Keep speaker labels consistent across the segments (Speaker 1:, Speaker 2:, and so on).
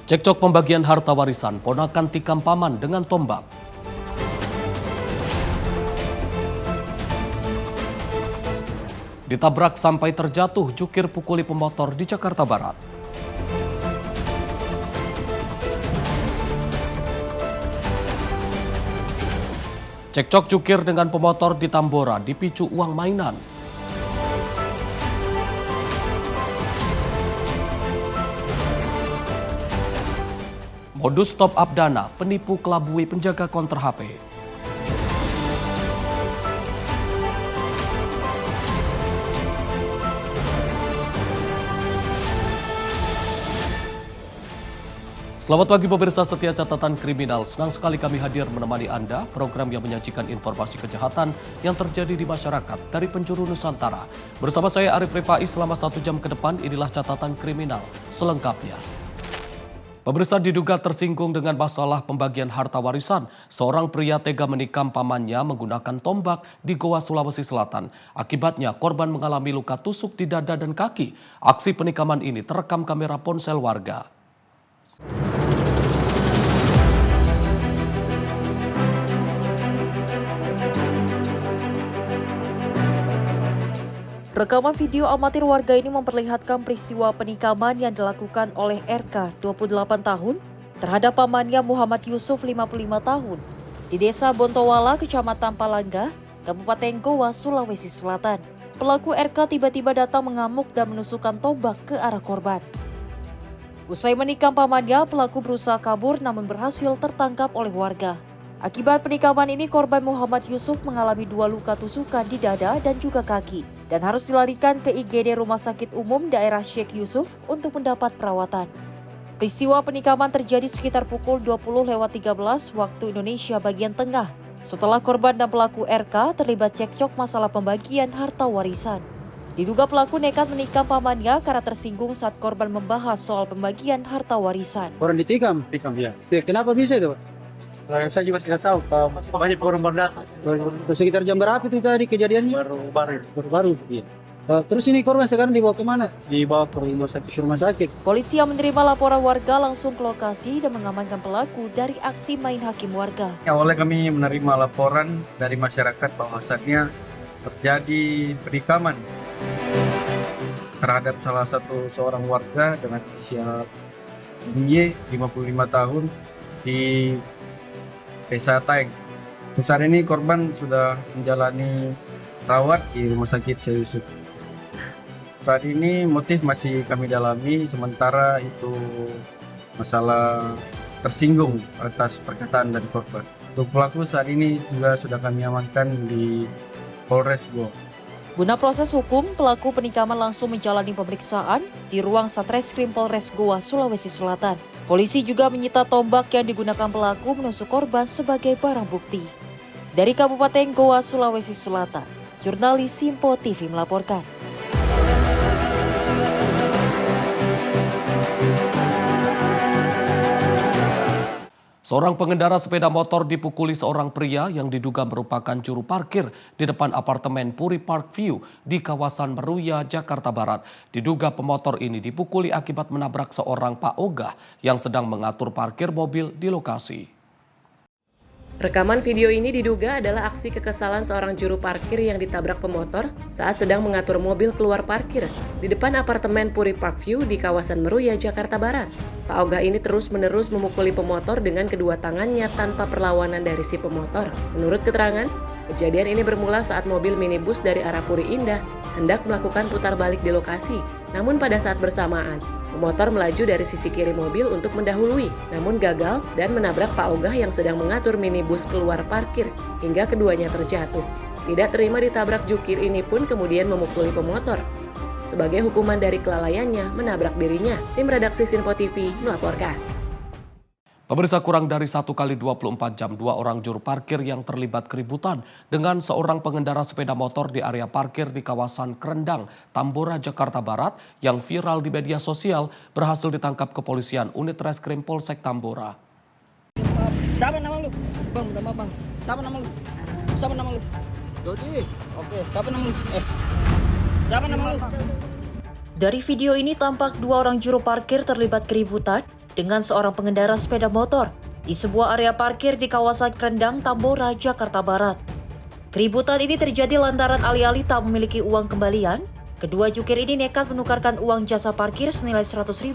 Speaker 1: Cekcok pembagian harta warisan, ponakan tikam paman dengan tombak. Ditabrak sampai terjatuh, jukir pukuli pemotor di Jakarta Barat. Cekcok jukir dengan pemotor di Tambora dipicu uang mainan. Modus top up dana, penipu kelabui penjaga konter HP. Selamat pagi pemirsa setia catatan kriminal. Senang sekali kami hadir menemani Anda, program yang menyajikan informasi kejahatan yang terjadi di masyarakat dari penjuru Nusantara. Bersama saya Arif Rifai selama 1 jam ke depan, inilah catatan kriminal selengkapnya. Pemirsa diduga tersinggung dengan masalah pembagian harta warisan. Seorang pria tega menikam pamannya menggunakan tombak di Goa, Sulawesi Selatan. Akibatnya korban mengalami luka tusuk di dada dan kaki. Aksi penikaman ini terekam kamera ponsel warga.
Speaker 2: Rekaman video amatir warga ini memperlihatkan peristiwa penikaman yang dilakukan oleh RK, 28 tahun, terhadap pamannya Muhammad Yusuf, 55 tahun, di Desa Bontowala, Kecamatan Palangga, Kabupaten Goa, Sulawesi Selatan. Pelaku RK tiba-tiba datang mengamuk dan menusukkan tombak ke arah korban. Usai menikam pamannya, pelaku berusaha kabur namun berhasil tertangkap oleh warga. Akibat penikaman ini, korban Muhammad Yusuf mengalami 2 luka tusukan di dada dan juga kaki, dan harus dilarikan ke IGD Rumah Sakit Umum Daerah Sheikh Yusuf untuk mendapat perawatan. Peristiwa penikaman terjadi sekitar pukul 20.13 waktu Indonesia bagian tengah, setelah korban dan pelaku RK terlibat cekcok masalah pembagian harta warisan. Diduga pelaku nekat menikam pamannya karena tersinggung saat korban membahas soal pembagian harta warisan.
Speaker 3: Orang ditikam?
Speaker 4: Tikam ya.
Speaker 3: Kenapa bisa itu, Pak?
Speaker 4: Saya juga tidak tahu. Banyak orang datang.
Speaker 3: Sekitar jam berapa itu tadi kejadiannya? Baru. Iya. Terus ini korban sekarang dibawa kemana?
Speaker 4: Dibawa ke rumah sakit.
Speaker 2: Polisi yang menerima laporan warga langsung ke lokasi dan mengamankan pelaku dari aksi main hakim warga.
Speaker 5: Awalnya kami menerima laporan dari masyarakat bahwasannya terjadi penikaman terhadap salah satu seorang warga dengan usia Y, 55 tahun di Desa Taeng. Untuk saat ini korban sudah menjalani rawat di Rumah Sakit Sheikh Yusuf. Saat ini motif masih kami dalami, sementara itu masalah tersinggung atas perkataan dari korban. Untuk pelaku saat ini juga sudah kami amankan di Polres Goa.
Speaker 2: Guna proses hukum, pelaku penikaman langsung menjalani pemeriksaan di ruang Satreskrim Polres Goa, Sulawesi Selatan. Polisi juga menyita tombak yang digunakan pelaku menusuk korban sebagai barang bukti. Dari Kabupaten Goa, Sulawesi Selatan, jurnalis Simpo TV melaporkan.
Speaker 1: Seorang pengendara sepeda motor dipukuli seorang pria yang diduga merupakan juru parkir di depan apartemen Puri Park View di kawasan Meruya, Jakarta Barat. Diduga pemotor ini dipukuli akibat menabrak seorang Pak Ogah yang sedang mengatur parkir mobil di lokasi.
Speaker 6: Rekaman video ini diduga adalah aksi kekesalan seorang juru parkir yang ditabrak pemotor saat sedang mengatur mobil keluar parkir di depan apartemen Puri Park View di kawasan Meruya, Jakarta Barat. Pak Ogah ini terus-menerus memukuli pemotor dengan kedua tangannya tanpa perlawanan dari si pemotor. Menurut keterangan, kejadian ini bermula saat mobil minibus dari arah Puri Indah hendak melakukan putar balik di lokasi. Namun pada saat bersamaan, pemotor melaju dari sisi kiri mobil untuk mendahului, namun gagal dan menabrak Pak Ogah yang sedang mengatur minibus keluar parkir hingga keduanya terjatuh. Tidak terima ditabrak jukir ini pun kemudian memukuli pemotor. Sebagai hukuman dari kelalaiannya menabrak dirinya, tim redaksi Simpo TV melaporkan.
Speaker 1: Pemirsa, kurang dari 1 kali 24 jam, 2 orang juru parkir yang terlibat keributan dengan seorang pengendara sepeda motor di area parkir di kawasan Krendang, Tambora, Jakarta Barat yang viral di media sosial berhasil ditangkap kepolisian unit reskrim Polsek Tambora.
Speaker 3: Siapa nama lu? Bang, minta maaf, Bang. Siapa nama lu? Siapa nama lu? Dodi. Oke, siapa nama lu? Siapa nama lu?
Speaker 2: Dari video ini tampak 2 orang juru parkir terlibat keributan dengan seorang pengendara sepeda motor di sebuah area parkir di kawasan Krendang, Tambora, Jakarta Barat. Keributan ini terjadi lantaran alih-alih tak memiliki uang kembalian. Kedua jukir ini nekat menukarkan uang jasa parkir senilai Rp100.000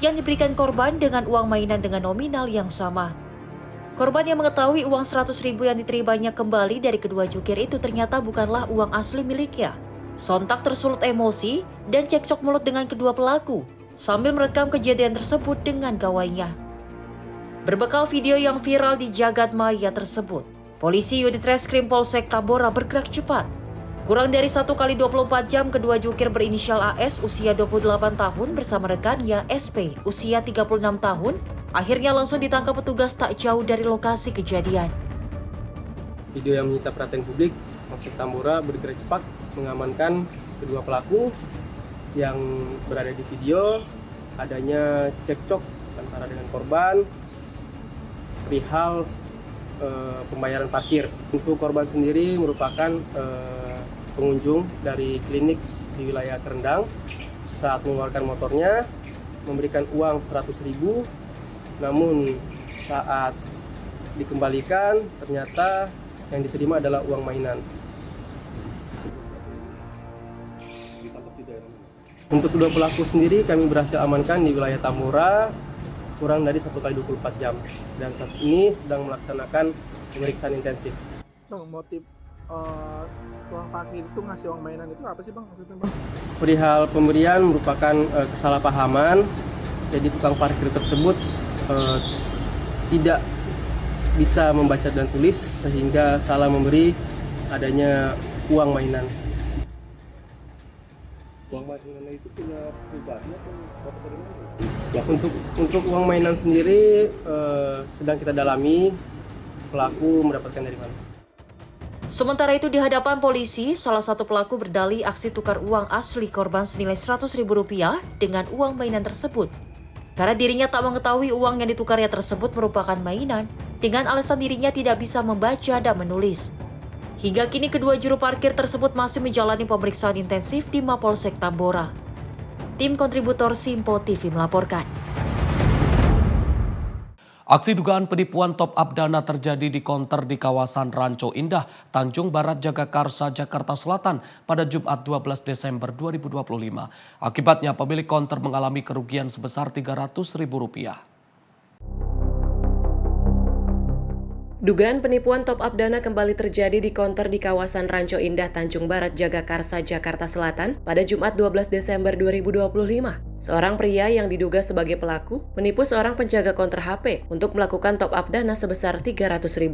Speaker 2: yang diberikan korban dengan uang mainan dengan nominal yang sama. Korban yang mengetahui uang Rp100.000 yang diterimanya kembali dari kedua jukir itu ternyata bukanlah uang asli miliknya. Sontak tersulut emosi dan cekcok mulut dengan kedua pelaku sambil merekam kejadian tersebut dengan gawainya. Berbekal video yang viral di jagat maya tersebut, polisi unit Reskrim Polsek Tambora bergerak cepat. Kurang dari 1x24 jam, kedua jukir berinisial AS usia 28 tahun bersama rekannya SP usia 36 tahun akhirnya langsung ditangkap petugas tak jauh dari lokasi kejadian.
Speaker 7: Video yang menyita perhatian publik, Polsek Tambora bergerak cepat mengamankan kedua pelaku yang berada di video. Adanya cekcok antara dengan korban perihal pembayaran parkir. Untuk korban sendiri merupakan pengunjung dari klinik di wilayah Krendang. Saat mengeluarkan motornya memberikan uang Rp100.000, namun saat dikembalikan ternyata yang diterima adalah uang mainan. Untuk kedua pelaku sendiri kami berhasil amankan di wilayah Tambora kurang dari 1x24 jam dan saat ini sedang melaksanakan pemeriksaan intensif.
Speaker 8: Bang, motif tukang parkir itu ngasih uang mainan itu apa sih Bang maksudnya Bang?
Speaker 7: Perihal pemberian merupakan kesalahpahaman, jadi tukang parkir tersebut tidak bisa membaca dan tulis sehingga salah memberi adanya uang mainan. Uang mainan itu punya pribadi atau dari mana? Ya, untuk uang mainan sendiri sedang kita dalami pelaku mendapatkan dari mana.
Speaker 2: Sementara itu di hadapan polisi, salah satu pelaku berdalih aksi tukar uang asli korban senilai Rp100.000 dengan uang mainan tersebut. Karena dirinya tak mengetahui uang yang ditukarnya tersebut merupakan mainan, dengan alasan dirinya tidak bisa membaca dan menulis. Hingga kini kedua juru parkir tersebut masih menjalani pemeriksaan intensif di Mapolsek Tambora. Tim kontributor Simpo TV melaporkan.
Speaker 1: Aksi dugaan penipuan top-up dana terjadi di konter di kawasan Ranco Indah, Tanjung Barat, Jagakarsa, Jakarta Selatan pada Jumat 12 Desember 2025. Akibatnya pemilik konter mengalami kerugian sebesar Rp300.000.
Speaker 6: Dugaan penipuan top-up dana kembali terjadi di konter di kawasan Ranco Indah, Tanjung Barat, Jagakarsa, Jakarta Selatan pada Jumat 12 Desember 2025. Seorang pria yang diduga sebagai pelaku menipu seorang penjaga konter HP untuk melakukan top-up dana sebesar Rp300.000.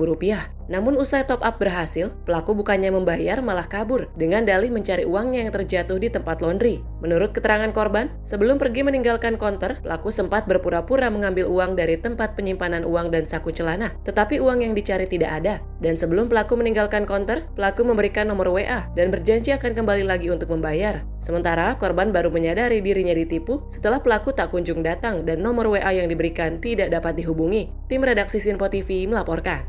Speaker 6: Namun usai top-up berhasil, pelaku bukannya membayar malah kabur dengan dalih mencari uangnya yang terjatuh di tempat laundry. Menurut keterangan korban, sebelum pergi meninggalkan konter, pelaku sempat berpura-pura mengambil uang dari tempat penyimpanan uang dan saku celana, tetapi uang yang dicari tidak ada. Dan sebelum pelaku meninggalkan konter, pelaku memberikan nomor WA dan berjanji akan kembali lagi untuk membayar. Sementara korban baru menyadari dirinya ditipu setelah pelaku tak kunjung datang dan nomor WA yang diberikan tidak dapat dihubungi. Tim redaksi Simpo TV melaporkan.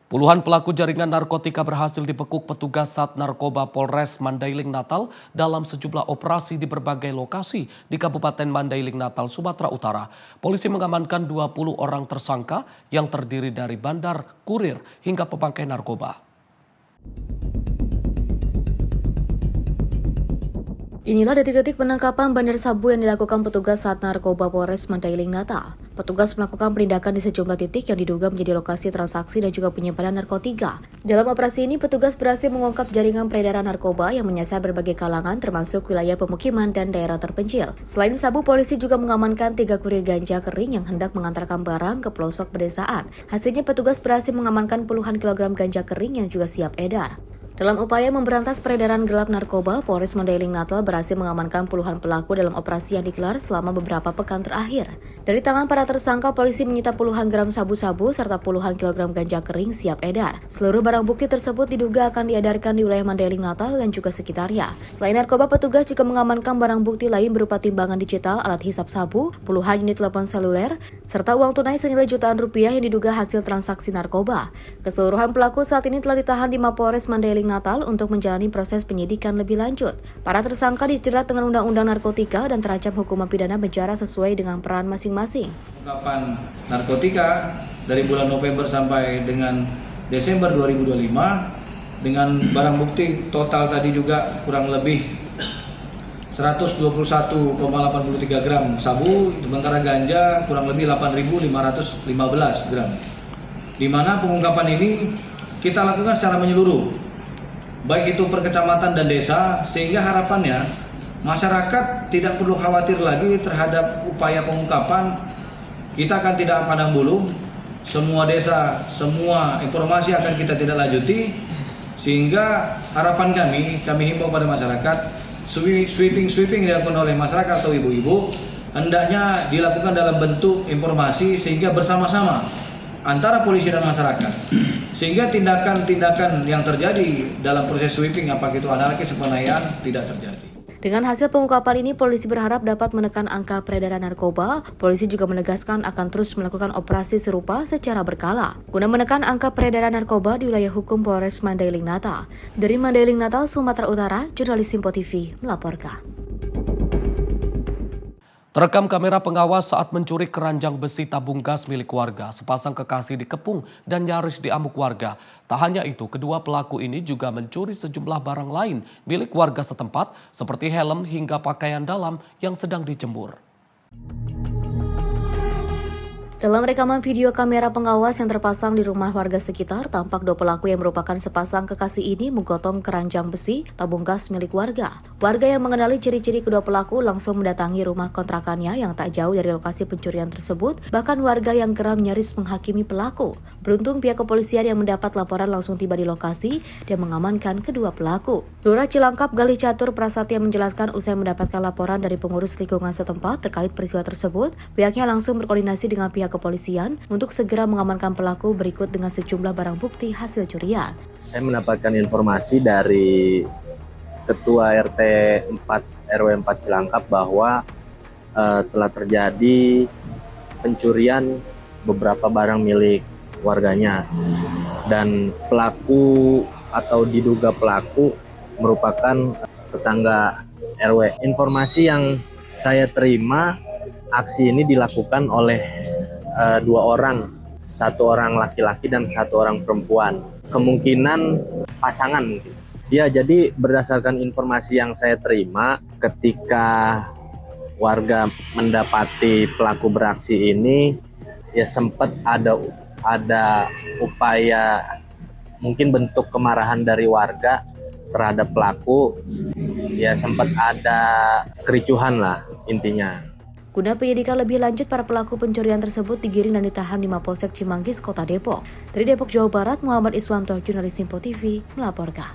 Speaker 1: Puluhan pelaku jaringan narkotika berhasil dibekuk petugas Sat Narkoba Polres Mandailing Natal dalam sejumlah operasi di berbagai lokasi di Kabupaten Mandailing Natal, Sumatera Utara. Polisi mengamankan 20 orang tersangka yang terdiri dari bandar, kurir, hingga pemakai narkoba.
Speaker 9: Inilah detik-detik penangkapan bandar sabu yang dilakukan petugas Sat Narkoba Polres Mandailing Natal. Petugas melakukan penindakan di sejumlah titik yang diduga menjadi lokasi transaksi dan juga penyimpanan narkotika. Dalam operasi ini, petugas berhasil mengungkap jaringan peredaran narkoba yang menyasar berbagai kalangan termasuk wilayah pemukiman dan daerah terpencil. Selain sabu, polisi juga mengamankan 3 kurir ganja kering yang hendak mengantarkan barang ke pelosok pedesaan. Hasilnya petugas berhasil mengamankan puluhan kilogram ganja kering yang juga siap edar. Dalam upaya memberantas peredaran gelap narkoba, Polres Mandailing Natal berhasil mengamankan puluhan pelaku dalam operasi yang digelar selama beberapa pekan terakhir. Dari tangan para tersangka, polisi menyita puluhan gram sabu-sabu serta puluhan kilogram ganja kering siap edar. Seluruh barang bukti tersebut diduga akan diedarkan di wilayah Mandailing Natal dan juga sekitarnya. Selain narkoba, petugas juga mengamankan barang bukti lain berupa timbangan digital, alat hisap sabu, puluhan unit telepon seluler, serta uang tunai senilai jutaan rupiah yang diduga hasil transaksi narkoba. Keseluruhan pelaku saat ini telah ditahan di Mapolres Mandailing Mandailing Natal untuk menjalani proses penyidikan lebih lanjut. Para tersangka dijerat dengan Undang-Undang Narkotika dan terancam hukuman pidana penjara sesuai dengan peran masing-masing.
Speaker 10: Pengungkapan narkotika dari bulan November sampai dengan Desember 2025 dengan barang bukti total tadi juga kurang lebih 121,83 gram sabu, sementara ganja kurang lebih 8.515 gram. Di mana pengungkapan ini kita lakukan secara menyeluruh, baik itu per kecamatan dan desa, sehingga harapannya masyarakat tidak perlu khawatir lagi terhadap upaya pengungkapan. Kita akan tidak pandang bulu, semua desa, semua informasi akan kita tidak lanjuti, sehingga harapan kami himbau pada masyarakat, sweeping yang dilakukan oleh masyarakat atau ibu-ibu hendaknya dilakukan dalam bentuk informasi sehingga bersama-sama antara polisi dan masyarakat, sehingga tindakan-tindakan yang terjadi dalam proses sweeping, apakah itu anarkis, penganiayaan, tidak terjadi.
Speaker 9: Dengan hasil pengungkapan ini, polisi berharap dapat menekan angka peredaran narkoba. Polisi juga menegaskan akan terus melakukan operasi serupa secara berkala guna menekan angka peredaran narkoba di wilayah hukum Polres Mandailing Natal. Dari Mandailing Natal, Sumatera Utara, jurnalis Simpo TV melaporkan.
Speaker 1: Terekam kamera pengawas saat mencuri keranjang besi tabung gas milik warga. Sepasang kekasih dikepung dan nyaris diamuk warga. Tak hanya itu, kedua pelaku ini juga mencuri sejumlah barang lain milik warga setempat seperti helm hingga pakaian dalam yang sedang dijemur.
Speaker 9: Dalam rekaman video kamera pengawas yang terpasang di rumah warga sekitar, tampak dua pelaku yang merupakan sepasang kekasih ini menggotong keranjang besi tabung gas milik warga. Warga yang mengenali ciri-ciri kedua pelaku langsung mendatangi rumah kontrakannya yang tak jauh dari lokasi pencurian tersebut. Bahkan warga yang geram nyaris menghakimi pelaku. Beruntung pihak kepolisian yang mendapat laporan langsung tiba di lokasi dan mengamankan kedua pelaku. Lurah Cilangkap Galih Catur Prasatya menjelaskan usai mendapatkan laporan dari pengurus lingkungan setempat terkait peristiwa tersebut, pihaknya langsung berkoordinasi dengan pihak kepolisian untuk segera mengamankan pelaku berikut dengan sejumlah barang bukti hasil curian.
Speaker 11: Saya mendapatkan informasi dari Ketua RT 4 RW 4 Cilangkap bahwa telah terjadi pencurian beberapa barang milik warganya dan pelaku atau diduga pelaku merupakan tetangga RW. Informasi yang saya terima, aksi ini dilakukan oleh dua orang, satu orang laki-laki dan satu orang perempuan, kemungkinan pasangan mungkin. Ya, jadi berdasarkan informasi yang saya terima, ketika warga mendapati pelaku beraksi ini, ya sempat ada upaya mungkin bentuk kemarahan dari warga terhadap pelaku, ya sempat ada kericuhan lah intinya.
Speaker 9: Guna penyidikan lebih lanjut, para pelaku pencurian tersebut digiring dan ditahan di Mapolsek Cimanggis, Kota Depok. Dari Depok, Jawa Barat, Muhammad Iswanto, jurnalis Simpo TV, melaporkan.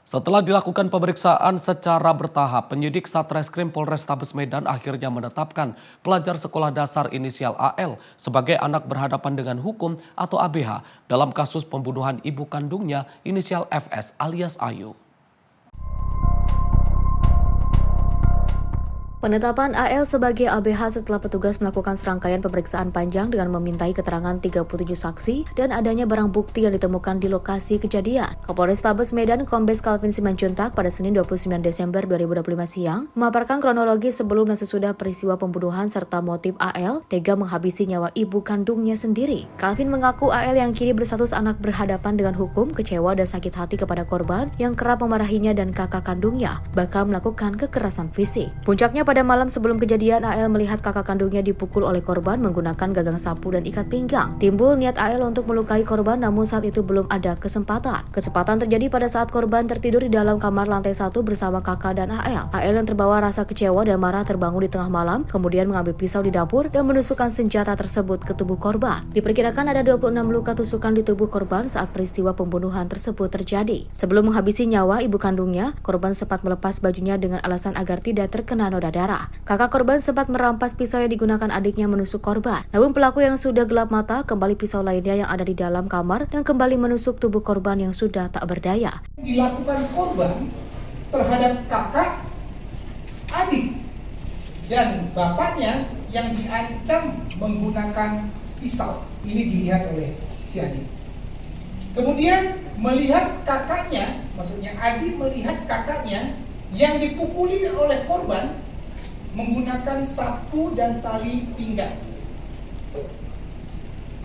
Speaker 1: Setelah dilakukan pemeriksaan secara bertahap, penyidik Satreskrim Polrestabes Medan akhirnya menetapkan pelajar sekolah dasar inisial AL sebagai anak berhadapan dengan hukum atau ABH dalam kasus pembunuhan ibu kandungnya inisial FS alias Ayu.
Speaker 9: Penetapan AL sebagai ABH setelah petugas melakukan serangkaian pemeriksaan panjang dengan memintai keterangan 37 saksi dan adanya barang bukti yang ditemukan di lokasi kejadian. Kapolrestabes Medan Kombes Calvin Simanjuntak pada Senin 29 Desember 2025 siang memaparkan kronologi sebelum dan sesudah peristiwa pembunuhan serta motif AL tega menghabisi nyawa ibu kandungnya sendiri. Calvin mengaku AL yang kini berstatus anak berhadapan dengan hukum kecewa dan sakit hati kepada korban yang kerap memarahinya dan kakak kandungnya, bahkan melakukan kekerasan fisik. Puncaknya pada malam sebelum kejadian, AL melihat kakak kandungnya dipukul oleh korban menggunakan gagang sapu dan ikat pinggang. Timbul niat AL untuk melukai korban, namun saat itu belum ada kesempatan. Kesempatan terjadi pada saat korban tertidur di dalam kamar lantai 1 bersama kakak dan AL. AL yang terbawa rasa kecewa dan marah terbangun di tengah malam, kemudian mengambil pisau di dapur dan menusukkan senjata tersebut ke tubuh korban. Diperkirakan ada 26 luka tusukan di tubuh korban saat peristiwa pembunuhan tersebut terjadi. Sebelum menghabisi nyawa ibu kandungnya, korban sempat melepas bajunya dengan alasan agar tidak terkena noda darah. Kakak korban sempat merampas pisau yang digunakan adiknya menusuk korban. Namun pelaku yang sudah gelap mata kembali pisau lainnya yang ada di dalam kamar dan kembali menusuk tubuh korban yang sudah tak berdaya.
Speaker 12: Dilakukan korban terhadap kakak, adik, dan bapaknya yang diancam menggunakan pisau. Ini dilihat oleh si Adik. Kemudian melihat kakaknya, maksudnya Adik melihat kakaknya yang dipukuli oleh korban menggunakan sapu dan tali pinggang.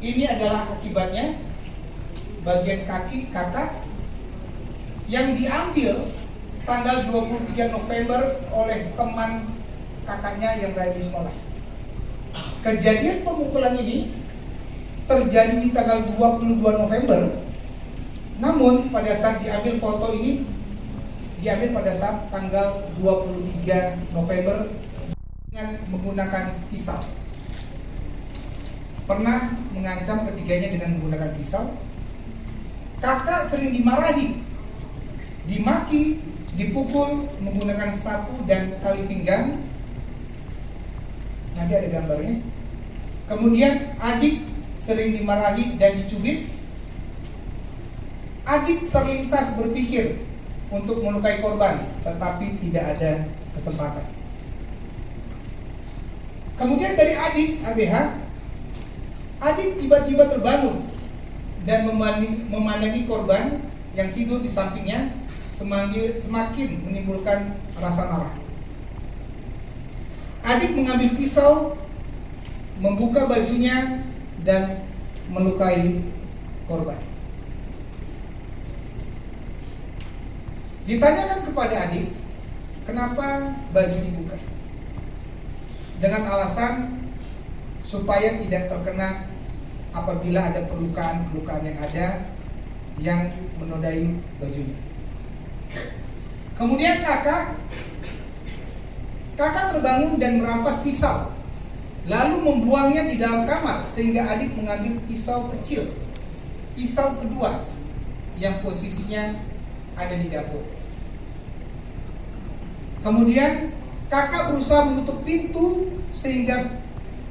Speaker 12: Ini adalah akibatnya bagian kaki kakak yang diambil tanggal 23 November oleh teman kakaknya yang berada di sekolah. Kejadian pemukulan ini terjadi di tanggal 22 November. Namun pada saat diambil foto ini diambil pada saat tanggal 23 November dengan menggunakan pisau. Pernah mengancam ketiganya dengan menggunakan pisau. Kakak sering dimarahi, dimaki, dipukul menggunakan sapu dan tali pinggang. Nanti ada gambarnya. Kemudian adik sering dimarahi dan dicubit. Adik terlintas berpikir untuk melukai korban, tetapi tidak ada kesempatan. Kemudian dari adik ABH, adik tiba-tiba terbangun dan memandangi korban yang tidur di sampingnya semakin menimbulkan rasa marah. Adik mengambil pisau, membuka bajunya dan melukai korban. Ditanyakan kepada adik, kenapa baju dibuka? Dengan alasan supaya tidak terkena apabila ada perlukaan-perlukaan yang ada yang menodai bajunya. Kemudian kakak terbangun dan merampas pisau, lalu membuangnya di dalam kamar sehingga adik mengambil pisau kecil, pisau kedua yang posisinya ada di dapur. Kemudian kakak berusaha menutup pintu sehingga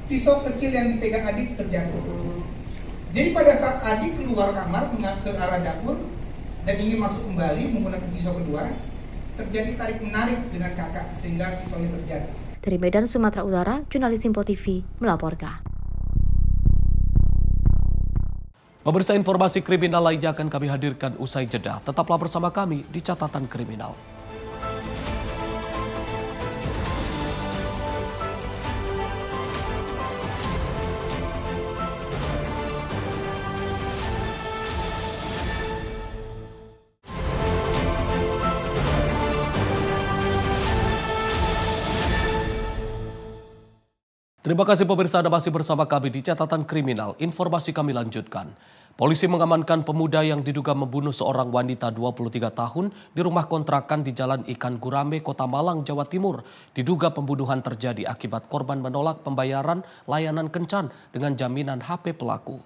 Speaker 12: pisau kecil yang dipegang adik terjatuh. Jadi pada saat adik keluar kamar ke arah dapur dan ingin masuk kembali menggunakan pisau kedua, terjadi tarik menarik dengan kakak sehingga pisaunya terjatuh.
Speaker 9: Dari Medan, Sumatera Utara, jurnalis Simpo TV melaporkan.
Speaker 1: Pemirsa, informasi kriminal lainnya akan kami hadirkan usai jeda. Tetaplah bersama kami di Catatan Kriminal. Terima kasih pemirsa, Anda masih bersama kami di Catatan Kriminal. Informasi kami lanjutkan. Polisi mengamankan pemuda yang diduga membunuh seorang wanita 23 tahun di rumah kontrakan di Jalan Ikan Gurame, Kota Malang, Jawa Timur. Diduga pembunuhan terjadi akibat korban menolak pembayaran layanan kencan dengan jaminan HP pelaku.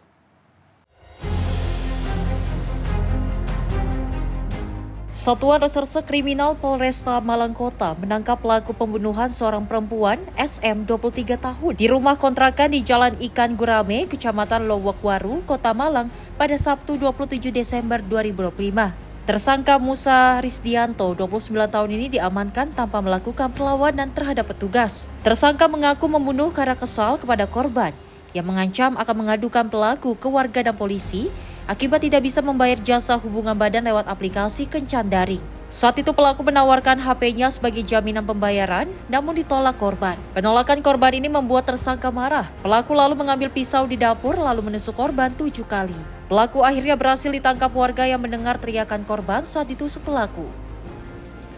Speaker 2: Satuan Reserse Kriminal Polresta Malang Kota menangkap pelaku pembunuhan seorang perempuan SM 23 tahun di rumah kontrakan di Jalan Ikan Gurame, Kecamatan Lowokwaru, Kota Malang pada Sabtu 27 Desember 2025. Tersangka Musa Risdianto, 29 tahun ini diamankan tanpa melakukan perlawanan terhadap petugas. Tersangka mengaku membunuh karena kesal kepada korban yang mengancam akan mengadukan pelaku ke warga dan polisi akibat tidak bisa membayar jasa hubungan badan lewat aplikasi kencan daring. Saat itu pelaku menawarkan HP-nya sebagai jaminan pembayaran, namun ditolak korban. Penolakan korban ini membuat tersangka marah. Pelaku lalu mengambil pisau di dapur lalu menusuk korban 7 kali. Pelaku akhirnya berhasil ditangkap warga yang mendengar teriakan korban saat ditusuk pelaku.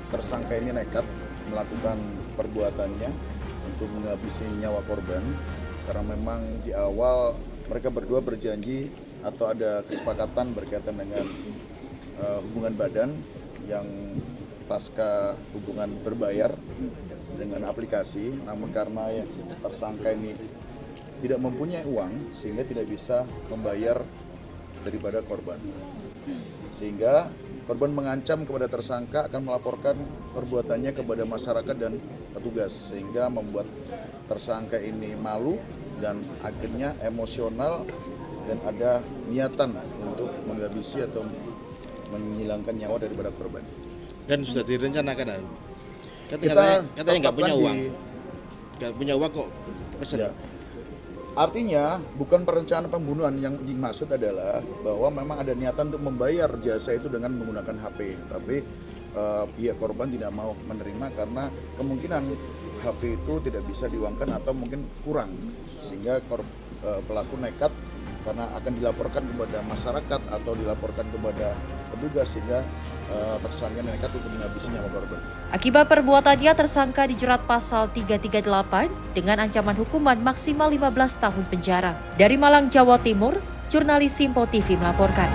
Speaker 13: Tersangka ini nekat melakukan perbuatannya untuk menghabisi nyawa korban karena memang di awal mereka berdua berjanji atau ada kesepakatan berkaitan dengan hubungan badan yang pasca hubungan berbayar dengan aplikasi, namun karena tersangka ini tidak mempunyai uang sehingga tidak bisa membayar daripada korban, sehingga korban mengancam kepada tersangka akan melaporkan perbuatannya kepada masyarakat dan petugas, sehingga membuat tersangka ini malu dan akhirnya emosional dan ada niatan untuk menghabisi atau menghilangkan nyawa daripada korban.
Speaker 14: Dan sudah direncanakan.
Speaker 13: Kita
Speaker 14: katanya nggak punya uang. Nggak punya uang kok pesen. Ya.
Speaker 13: Artinya bukan perencanaan pembunuhan, yang dimaksud adalah bahwa memang ada niatan untuk membayar jasa itu dengan menggunakan HP. Tapi pihak korban tidak mau menerima karena kemungkinan HP itu tidak bisa diuangkan atau mungkin kurang. Sehingga pelaku nekat karena akan dilaporkan kepada masyarakat atau dilaporkan kepada petugas, sehingga tersangka nekat untuk menghabisi nyawa korban.
Speaker 2: Akibat perbuatannya, tersangka dijerat pasal 338 dengan ancaman hukuman maksimal 15 tahun penjara. Dari Malang, Jawa Timur, jurnalis Simpo TV melaporkan.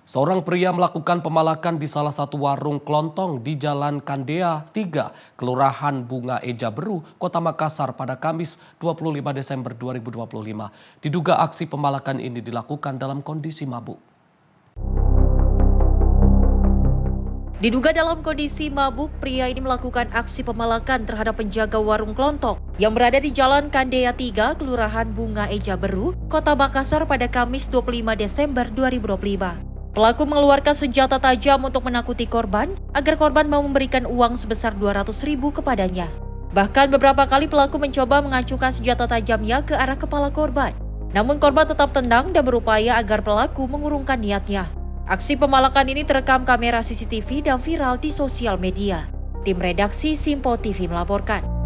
Speaker 1: Seorang pria melakukan pemalakan di salah satu warung kelontong di Jalan Kandea 3, Kelurahan Bunga Eja Beru, Kota Makassar pada Kamis 25 Desember 2025. Diduga aksi pemalakan ini dilakukan dalam kondisi mabuk.
Speaker 2: Diduga dalam kondisi mabuk, pria ini melakukan aksi pemalakan terhadap penjaga warung kelontong yang berada di Jalan Kandea 3, Kelurahan Bunga Eja Beru, Kota Makassar pada Kamis 25 Desember 2025. Pelaku mengeluarkan senjata tajam untuk menakuti korban agar korban mau memberikan uang sebesar 200.000 kepadanya. Bahkan beberapa kali pelaku mencoba mengacukan senjata tajamnya ke arah kepala korban. Namun korban tetap tenang dan berupaya agar pelaku mengurungkan niatnya. Aksi pemalakan ini terekam kamera CCTV dan viral di sosial media. Tim redaksi Simpo TV melaporkan.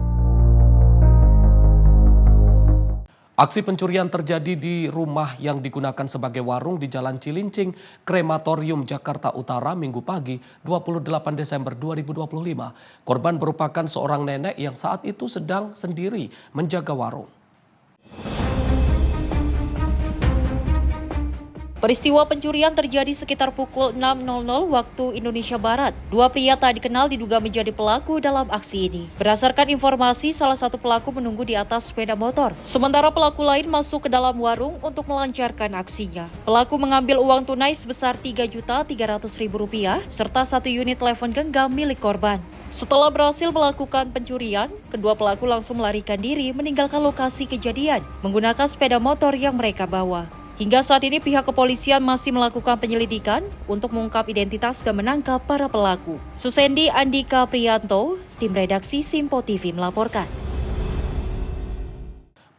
Speaker 1: Aksi pencurian terjadi di rumah yang digunakan sebagai warung di Jalan Cilincing, Krematorium, Jakarta Utara, Minggu pagi 28 Desember 2025. Korban merupakan seorang nenek yang saat itu sedang sendiri menjaga warung.
Speaker 2: Peristiwa pencurian terjadi sekitar pukul 6.00 waktu Indonesia Barat. Dua pria tak dikenal diduga menjadi pelaku dalam aksi ini. Berdasarkan informasi, salah satu pelaku menunggu di atas sepeda motor. Sementara pelaku lain masuk ke dalam warung untuk melancarkan aksinya. Pelaku mengambil uang tunai sebesar Rp3.300.000 serta 1 unit telepon genggam milik korban. Setelah berhasil melakukan pencurian, kedua pelaku langsung melarikan diri meninggalkan lokasi kejadian menggunakan sepeda motor yang mereka bawa. Hingga saat ini pihak kepolisian masih melakukan penyelidikan untuk mengungkap identitas dan menangkap para pelaku. Susendi Andika Priyanto, tim redaksi Simpo TV melaporkan.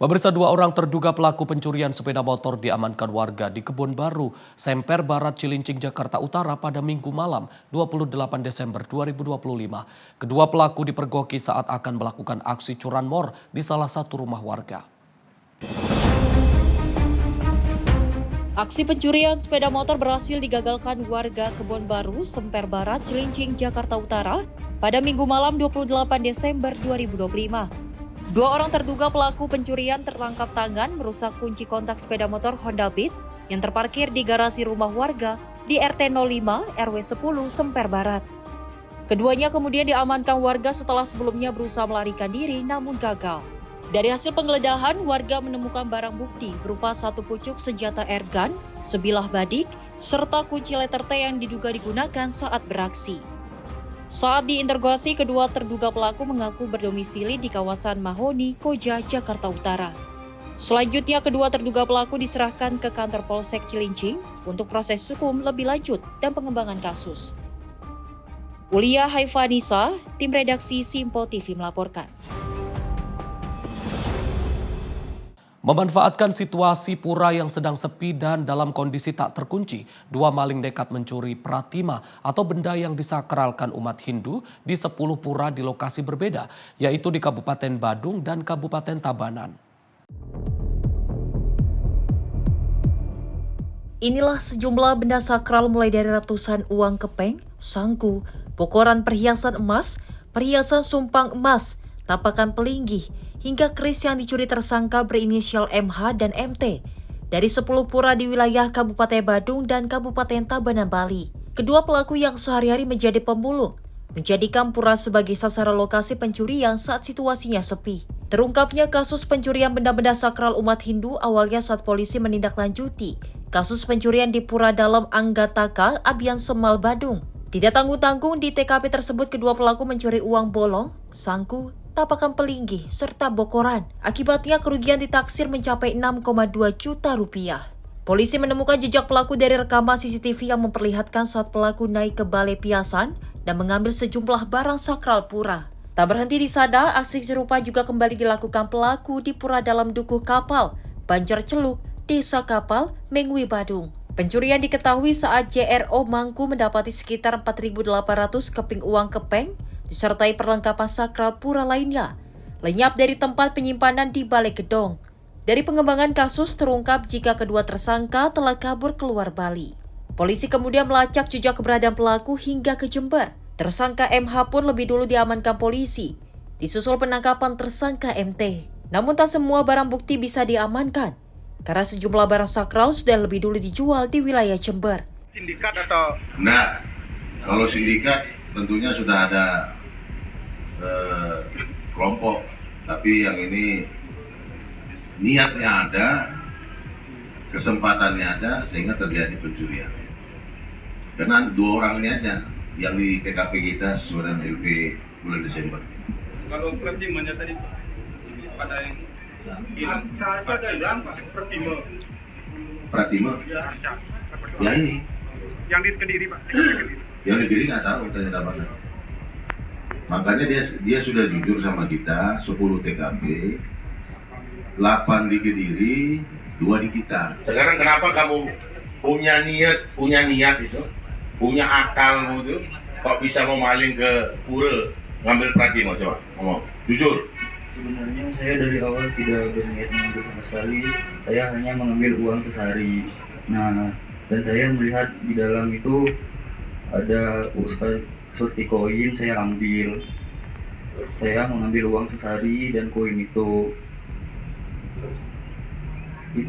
Speaker 1: Pemirsa, 2 orang terduga pelaku pencurian sepeda motor diamankan warga di Kebon Baru, Semper Barat, Cilincing, Jakarta Utara pada Minggu malam 28 Desember 2025. Kedua pelaku dipergoki saat akan melakukan aksi curanmor di salah satu rumah warga.
Speaker 2: Aksi pencurian sepeda motor berhasil digagalkan warga Kebon Baru, Semper Barat, Cilincing, Jakarta Utara pada Minggu malam 28 Desember 2025. 2 orang terduga pelaku pencurian tertangkap tangan merusak kunci kontak sepeda motor Honda Beat yang terparkir di garasi rumah warga di RT 05 RW 10 Semper Barat. Keduanya kemudian diamankan warga setelah sebelumnya berusaha melarikan diri namun gagal. Dari hasil penggeledahan, warga menemukan barang bukti berupa 1 pucuk senjata airgun, sebilah badik, serta kunci letter T yang diduga digunakan saat beraksi. Saat diinterogasi, kedua terduga pelaku mengaku berdomisili di kawasan Mahoni, Koja, Jakarta Utara. Selanjutnya, kedua terduga pelaku diserahkan ke kantor Polsek Cilincing untuk proses hukum lebih lanjut dan pengembangan kasus. Ulia Haifanisa, tim redaksi Simpo TV melaporkan.
Speaker 1: Memanfaatkan situasi pura yang sedang sepi dan dalam kondisi tak terkunci, 2 maling nekat mencuri pratima atau benda yang disakralkan umat Hindu di 10 pura di lokasi berbeda, yaitu di Kabupaten Badung dan Kabupaten Tabanan.
Speaker 2: Inilah sejumlah benda sakral mulai dari ratusan uang kepeng, sangku, pokoran perhiasan emas, perhiasan sumpang emas, tapakan pelinggih, hingga keris yang dicuri tersangka berinisial MH dan MT dari 10 pura di wilayah Kabupaten Badung dan Kabupaten Tabanan, Bali. Kedua pelaku yang sehari-hari menjadi pemulung menjadikan pura sebagai sasaran lokasi pencurian saat situasinya sepi. Terungkapnya kasus pencurian benda-benda sakral umat Hindu awalnya saat polisi menindaklanjuti kasus pencurian di Pura Dalam Anggataka, Abian Semal, Badung. Tidak tanggung-tanggung di TKP tersebut kedua pelaku mencuri uang bolong, sangku, tapakan pelinggih, serta bokoran. Akibatnya kerugian ditaksir mencapai 6,2 juta rupiah. Polisi menemukan jejak pelaku dari rekaman CCTV yang memperlihatkan saat pelaku naik ke balai piasan dan mengambil sejumlah barang sakral pura. Tak berhenti di sana, aksi serupa juga kembali dilakukan pelaku di Pura Dalam Dukuh Kapal, Banjar Celuk, Desa Kapal, Mengwi, Badung. Pencurian diketahui saat JRO Mangku mendapati sekitar 4.800 keping uang kepeng, disertai perlengkapan sakral pura lainnya, lenyap dari tempat penyimpanan di balik gedong. Dari pengembangan kasus terungkap jika kedua tersangka telah kabur keluar Bali. Polisi kemudian melacak jejak keberadaan pelaku hingga ke Jember. Tersangka MH pun lebih dulu diamankan polisi, disusul penangkapan tersangka MT. Namun tak semua barang bukti bisa diamankan, karena sejumlah barang sakral sudah lebih dulu dijual di wilayah Jember.
Speaker 14: Sindikat atau? Nah, kalau sindikat tentunya sudah ada kelompok, tapi yang ini niatnya ada, kesempatannya ada, sehingga terjadi pencurian. Karena 2 orang ini aja yang di TKP kita sesuai dengan LP bulan Desember.
Speaker 15: Kalau pratimanya tadi pada yang hilang,
Speaker 14: Pratima? Ya ini.
Speaker 15: Yang di Kediri, Pak.
Speaker 14: Yang di Kediri nggak tahu ternyata mana. Makanya dia sudah jujur sama kita, 10 TKP, 8 di Kediri, 2 di kita. Sekarang kenapa kamu punya niat itu, punya akal itu, kok bisa mau maling ke pura ngambil Pratima? Coba ngomong, jujur.
Speaker 16: Sebenarnya saya dari awal tidak berniat mengambil sama sekali, saya hanya mengambil uang sesari. Nah, dan saya melihat di dalam itu ada seperti koin, saya ambil. Saya mengambil uang sesari dan koin itu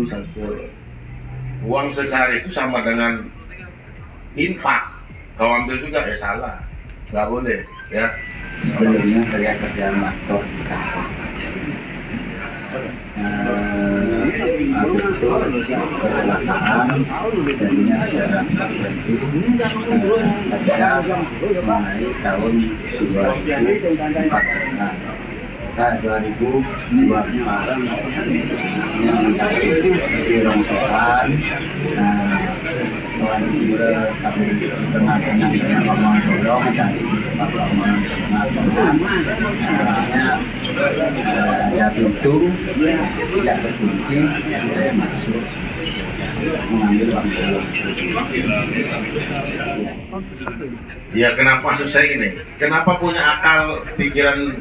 Speaker 16: saja.
Speaker 14: Uang sesari itu sama dengan infak. Kau ambil juga ya salah, nggak boleh ya.
Speaker 16: Sebelumnya saya kerja motor di sawah. Habis itu kecelakaan, jadinya ada rangkap berhenti. Ketika mulai tahun 2014, yang mencari isi rongsokan. Tuhan juga sampai tengah-tengah ngomong tolong tadi tengah-tengah ada pintu tidak terkunci, saya masuk mengambil uang.
Speaker 14: Ya kenapa maksud saya gini? Kenapa punya akal pikiran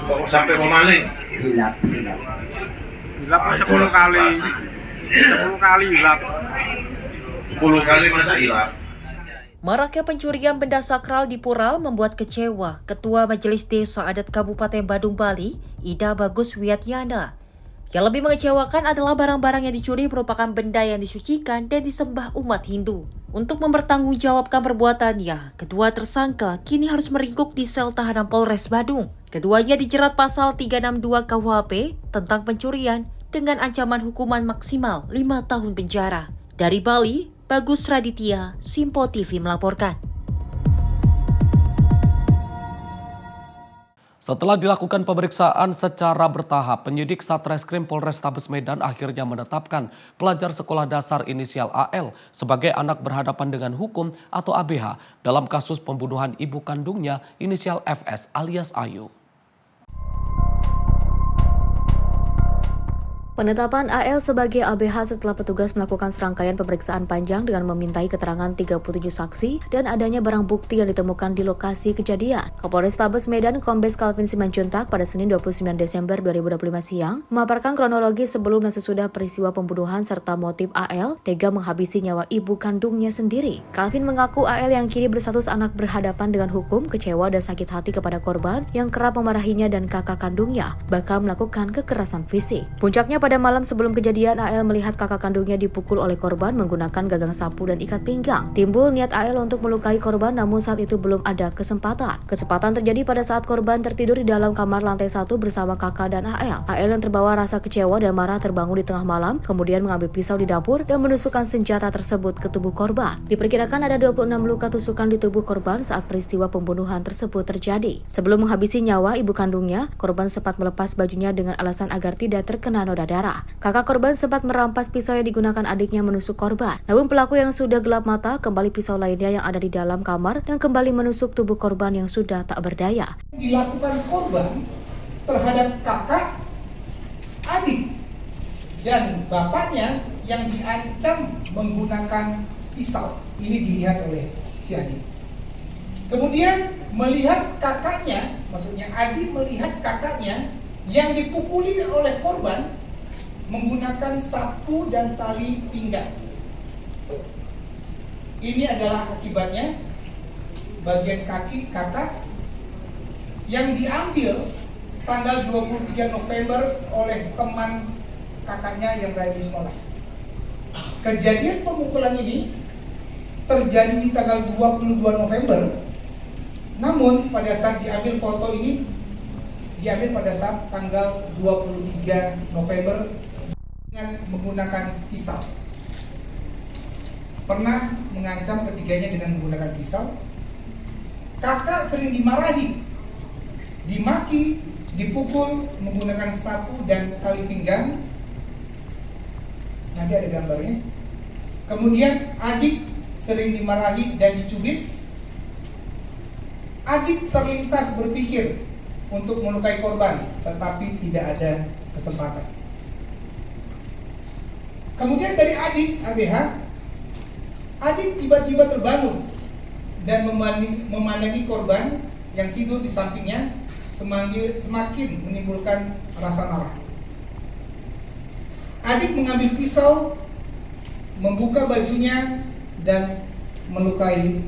Speaker 14: kok sampai memaling?
Speaker 16: Hilap
Speaker 15: 10 kali. 10 kali hilap.
Speaker 14: 10 kali masa hilap?
Speaker 2: Maraknya pencurian benda sakral di pura membuat kecewa Ketua Majelis Desa Adat Kabupaten Badung, Bali, Ida Bagus Wiatyana. Yang lebih mengecewakan adalah barang-barang yang dicuri merupakan benda yang disucikan dan disembah umat Hindu. Untuk mempertanggungjawabkan perbuatannya, kedua tersangka kini harus meringkuk di sel tahanan Polres Badung. Keduanya dijerat pasal 362 KUHP tentang pencurian dengan ancaman hukuman maksimal 5 tahun penjara. Dari Bali, Bagus Raditya, Simpo TV melaporkan.
Speaker 1: Setelah dilakukan pemeriksaan secara bertahap, penyidik Satreskrim Polrestabes Medan akhirnya menetapkan pelajar sekolah dasar inisial AL sebagai anak berhadapan dengan hukum atau ABH dalam kasus pembunuhan ibu kandungnya inisial FS alias Ayu.
Speaker 9: Penetapan AL sebagai ABH setelah petugas melakukan serangkaian pemeriksaan panjang dengan memintai keterangan 37 saksi dan adanya barang bukti yang ditemukan di lokasi kejadian. Kapolrestabes Medan Kombes Calvin Simanjuntak pada Senin 29 Desember 2025 siang memaparkan kronologi sebelum dan sesudah peristiwa pembunuhan serta motif AL tega menghabisi nyawa ibu kandungnya sendiri. Calvin mengaku AL yang kini berstatus anak berhadapan dengan hukum kecewa dan sakit hati kepada korban yang kerap memarahinya dan kakak kandungnya, bahkan melakukan kekerasan fisik. Puncaknya pada malam sebelum kejadian, AL melihat kakak kandungnya dipukul oleh korban menggunakan gagang sapu dan ikat pinggang. Timbul niat AL untuk melukai korban, namun saat itu belum ada kesempatan. Kesempatan terjadi pada saat korban tertidur di dalam kamar lantai 1 bersama kakak dan AL. AL yang terbawa rasa kecewa dan marah terbangun di tengah malam, kemudian mengambil pisau di dapur dan menusukkan senjata tersebut ke tubuh korban. Diperkirakan ada 26 luka tusukan di tubuh korban saat peristiwa pembunuhan tersebut terjadi. Sebelum menghabisi nyawa ibu kandungnya, korban sempat melepas bajunya dengan alasan agar tidak terkena noda berdarah. Kakak korban sempat merampas pisau yang digunakan adiknya menusuk korban. Namun pelaku yang sudah gelap mata kembali pisau lainnya yang ada di dalam kamar dan kembali menusuk tubuh korban yang sudah tak berdaya.
Speaker 12: Dilakukan korban terhadap kakak, adik, dan bapaknya yang diancam menggunakan pisau. Ini dilihat oleh si adik. Kemudian melihat kakaknya, maksudnya adik melihat kakaknya yang dipukuli oleh korban menggunakan sapu dan tali pinggang. Ini adalah akibatnya bagian kaki kakak yang diambil tanggal 23 November oleh teman kakaknya yang berada di sekolah. Kejadian pemukulan ini terjadi di tanggal 22 November. Namun pada saat diambil foto ini diambil pada saat tanggal 23 November dengan menggunakan pisau. Pernah mengancam ketiganya dengan menggunakan pisau. Kakak sering dimarahi, dimaki, dipukul menggunakan sapu dan tali pinggang. Nanti ada gambarnya. Kemudian adik sering dimarahi dan dicubit. Adik terlintas berpikir untuk melukai korban, tetapi tidak ada kesempatan. Kemudian dari adik ABH, adik tiba-tiba terbangun dan memandangi korban yang tidur di sampingnya semakin menimbulkan rasa marah. Adik mengambil pisau, membuka bajunya dan melukai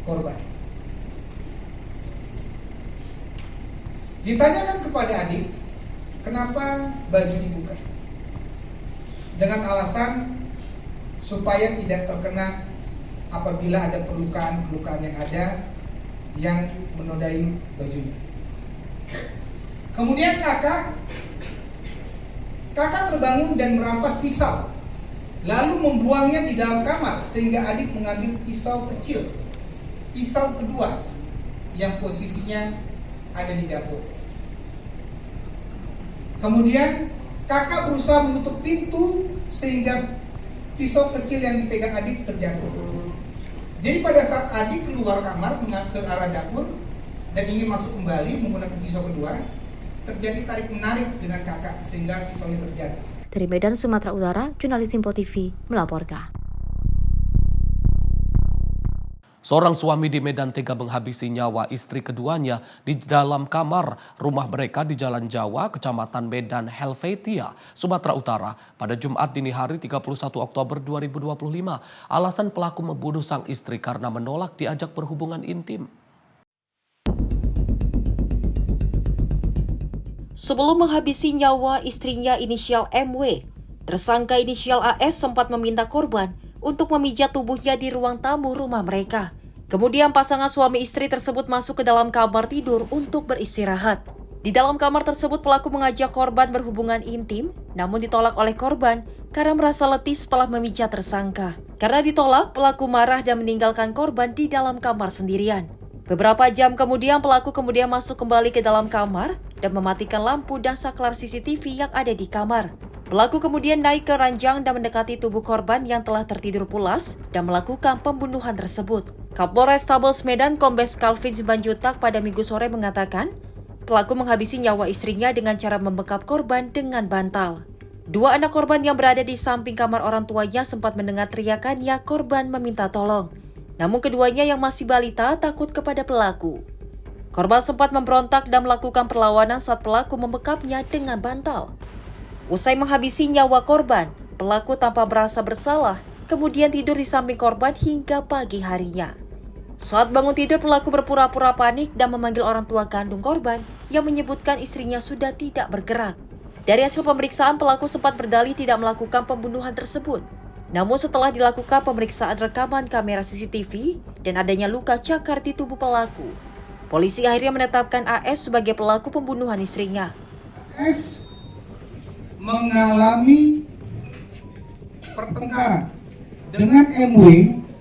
Speaker 12: korban. Ditanyakan kepada adik, kenapa baju dibuka? Dengan alasan supaya tidak terkena apabila ada perlukaan-perlukaan yang ada yang menodai bajunya. Kemudian kakak terbangun dan merampas pisau, lalu membuangnya di dalam kamar sehingga adik mengambil pisau kecil, pisau kedua yang posisinya ada di dapur. Kemudian kakak berusaha menutup pintu sehingga pisau kecil yang dipegang adik terjatuh. Jadi pada saat adik keluar kamar ke arah dapur dan ingin masuk kembali menggunakan pisau kedua, terjadi tarik menarik dengan kakak sehingga pisaunya terjatuh.
Speaker 9: Dari Medan, Sumatera Utara, jurnalis Simpo TV melaporkan.
Speaker 1: Seorang suami di Medan tega menghabisi nyawa istri keduanya di dalam kamar rumah mereka di Jalan Jawa, Kecamatan Medan, Helvetia, Sumatera Utara pada Jumat dini hari 31 Oktober 2025. Alasan pelaku membunuh sang istri karena menolak diajak berhubungan intim.
Speaker 2: Sebelum menghabisi nyawa istrinya inisial MW, tersangka inisial AS sempat meminta korban untuk memijat tubuhnya di ruang tamu rumah mereka. Kemudian pasangan suami istri tersebut masuk ke dalam kamar tidur untuk beristirahat. Di dalam kamar tersebut pelaku mengajak korban berhubungan intim, namun ditolak oleh korban karena merasa letih setelah memijat tersangka. Karena ditolak, pelaku marah dan meninggalkan korban di dalam kamar sendirian. Beberapa jam kemudian pelaku masuk kembali ke dalam kamar dan mematikan lampu dan saklar CCTV yang ada di kamar. Pelaku kemudian naik ke ranjang dan mendekati tubuh korban yang telah tertidur pulas dan melakukan pembunuhan tersebut. Kapolrestabes Medan Kombes Calvin Simanjuntak pada Minggu sore mengatakan, pelaku menghabisi nyawa istrinya dengan cara membekap korban dengan bantal. Dua anak korban yang berada di samping kamar orang tuanya sempat mendengar teriakannya korban meminta tolong. Namun keduanya yang masih balita takut kepada pelaku. Korban sempat memberontak dan melakukan perlawanan saat pelaku membekapnya dengan bantal. Usai menghabisi nyawa korban, pelaku tanpa merasa bersalah, kemudian tidur di samping korban hingga pagi harinya. Saat bangun tidur, pelaku berpura-pura panik dan memanggil orang tua kandung korban yang menyebutkan istrinya sudah tidak bergerak. Dari hasil pemeriksaan, pelaku sempat berdalih tidak melakukan pembunuhan tersebut. Namun setelah dilakukan pemeriksaan rekaman kamera CCTV dan adanya luka cakar di tubuh pelaku, polisi akhirnya menetapkan AS sebagai pelaku pembunuhan istrinya.
Speaker 12: AS mengalami pertengkaran dengan MW,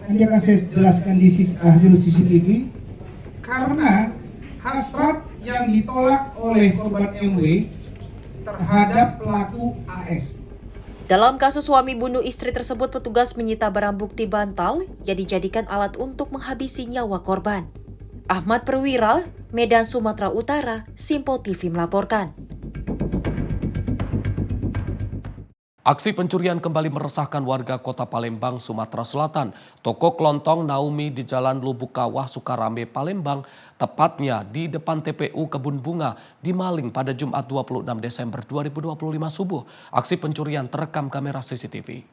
Speaker 12: nanti akan saya jelaskan di hasil CCTV, karena hasrat yang ditolak oleh korban MW terhadap pelaku AS.
Speaker 2: Dalam kasus suami bunuh istri tersebut, petugas menyita barang bukti bantal yang dijadikan alat untuk menghabisi nyawa korban. Ahmad Perwira, Medan, Sumatera Utara, Simpo TV melaporkan.
Speaker 1: Aksi pencurian kembali meresahkan warga Kota Palembang, Sumatera Selatan. Toko kelontong Naomi di Jalan Lubuk Kawah, Sukarame, Palembang, tepatnya di depan TPU Kebun Bunga, dimaling pada Jumat 26 Desember 2025 subuh. Aksi pencurian terekam kamera CCTV.